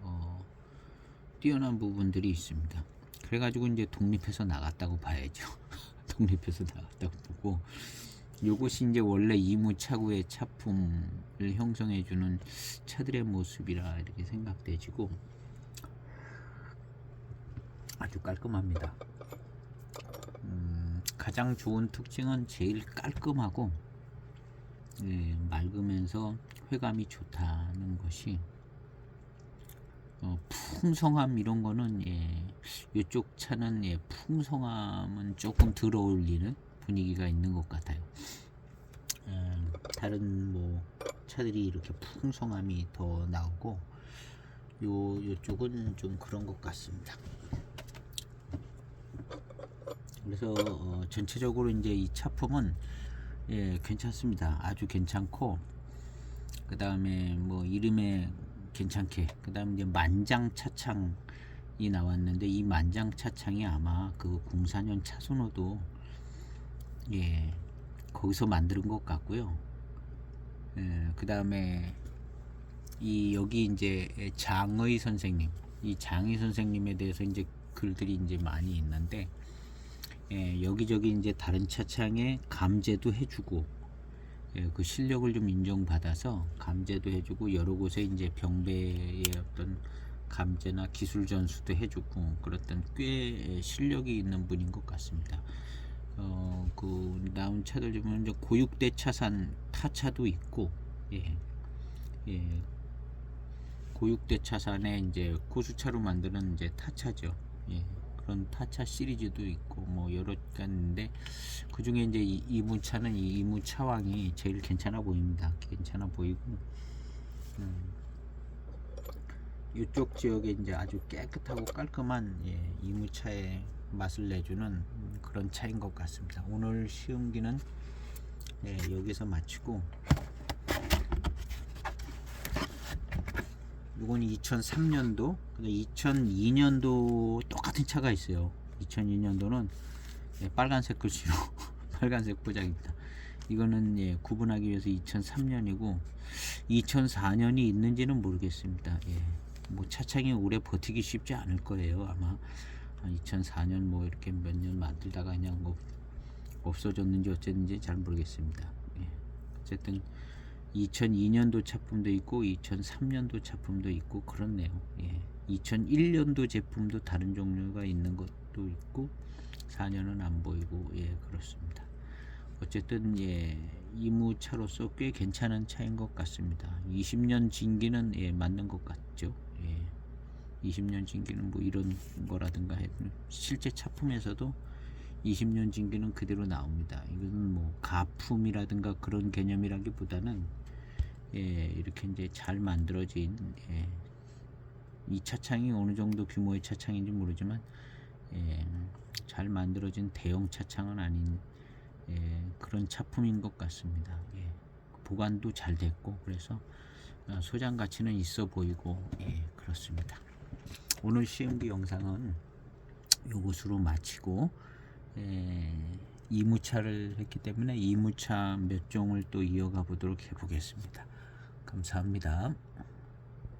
뛰어난 부분들이 있습니다. 그래가지고 이제 독립해서 나갔다고 봐야죠. 독립해서 나갔다고 보고, 요것이 이제 원래 이무차구의 차품을 형성해주는 차들의 모습이라 이렇게 생각되지고 아주 깔끔합니다. 가장 좋은 특징은 제일 깔끔하고 맑으면서 회감이 좋다는 것이, 풍성함 이런 거는 이쪽 차는 풍성함은 조금 덜 어울리는 분위기가 있는 것 같아요. 다른 뭐 차들이 이렇게 풍성함이 더 나오고 요쪽은 좀 그런 것 같습니다. 그래서 전체적으로 이제 이 차품은 괜찮습니다. 아주 괜찮고, 그 다음에 뭐 이름에 괜찮게, 그 다음에 이제 만장 차창이 나왔는데, 이 만장 차창이 아마 그 04년 차선호도 거기서 만드는 것 같고요. 그 다음에 여기 이제 장의 선생님, 이 장의 선생님에 대해서 이제 글들이 이제 많이 있는데, 여기저기 이제 다른 차창에 감제도 해주고, 그 실력을 좀 인정받아서 감제도 해주고, 여러 곳에 이제 병배의 어떤 감제나 기술 전수도 해주고, 그랬던 꽤 실력이 있는 분인 것 같습니다. 그 나온 차들 보면 이제 고육대 차산 타차도 있고, 고육대 차산에 이제 고수차로 만드는 이제 타차죠. 그런 타차 시리즈도 있고 뭐 여러 가 있는데, 그 중에 이제 이무차는 이 이무차왕이 제일 괜찮아 보입니다. 괜찮아 보이고, 이쪽 지역에 이제 아주 깨끗하고 깔끔한 이무차의 맛을 내주는 그런 차인 것 같습니다. 오늘 시음기는 여기서 마치고, 이건 2003년도, 2002년도 똑같은 차가 있어요. 2002년도는 빨간색 글씨로 빨간색 포장입니다. 이거는 구분하기 위해서 2003년이고 2004년이 있는지는 모르겠습니다. 뭐 차창이 오래 버티기 쉽지 않을 거예요. 아마 2004년 뭐 이렇게 몇 년 만들다가 그냥 뭐 없어졌는지 어쨌는지 잘 모르겠습니다. 어쨌든 2002년도 차품도 있고 2003년도 차품도 있고 그렇네요. 2001년도 제품도 다른 종류가 있는 것도 있고 4년은 안 보이고 그렇습니다. 어쨌든 이무차로서 꽤 괜찮은 차인 것 같습니다. 20년 진기는 맞는 것 같죠. 20년 진기는 뭐 이런 거라든가 실제 차품에서도 20년 진기는 그대로 나옵니다. 이건 뭐 가품이라든가 그런 개념이라기보다는 이렇게 이제 잘 만들어진 이 차창이 어느 정도 규모의 차창인지 모르지만 잘 만들어진 대형 차창은 아닌 그런 차품인 것 같습니다. 보관도 잘 됐고 그래서 소장 가치는 있어 보이고 그렇습니다. 오늘 시음기 영상은 이것으로 마치고 2무차를 했기 때문에 2무차 몇 종을 또 이어가 보도록 해보겠습니다. 감사합니다.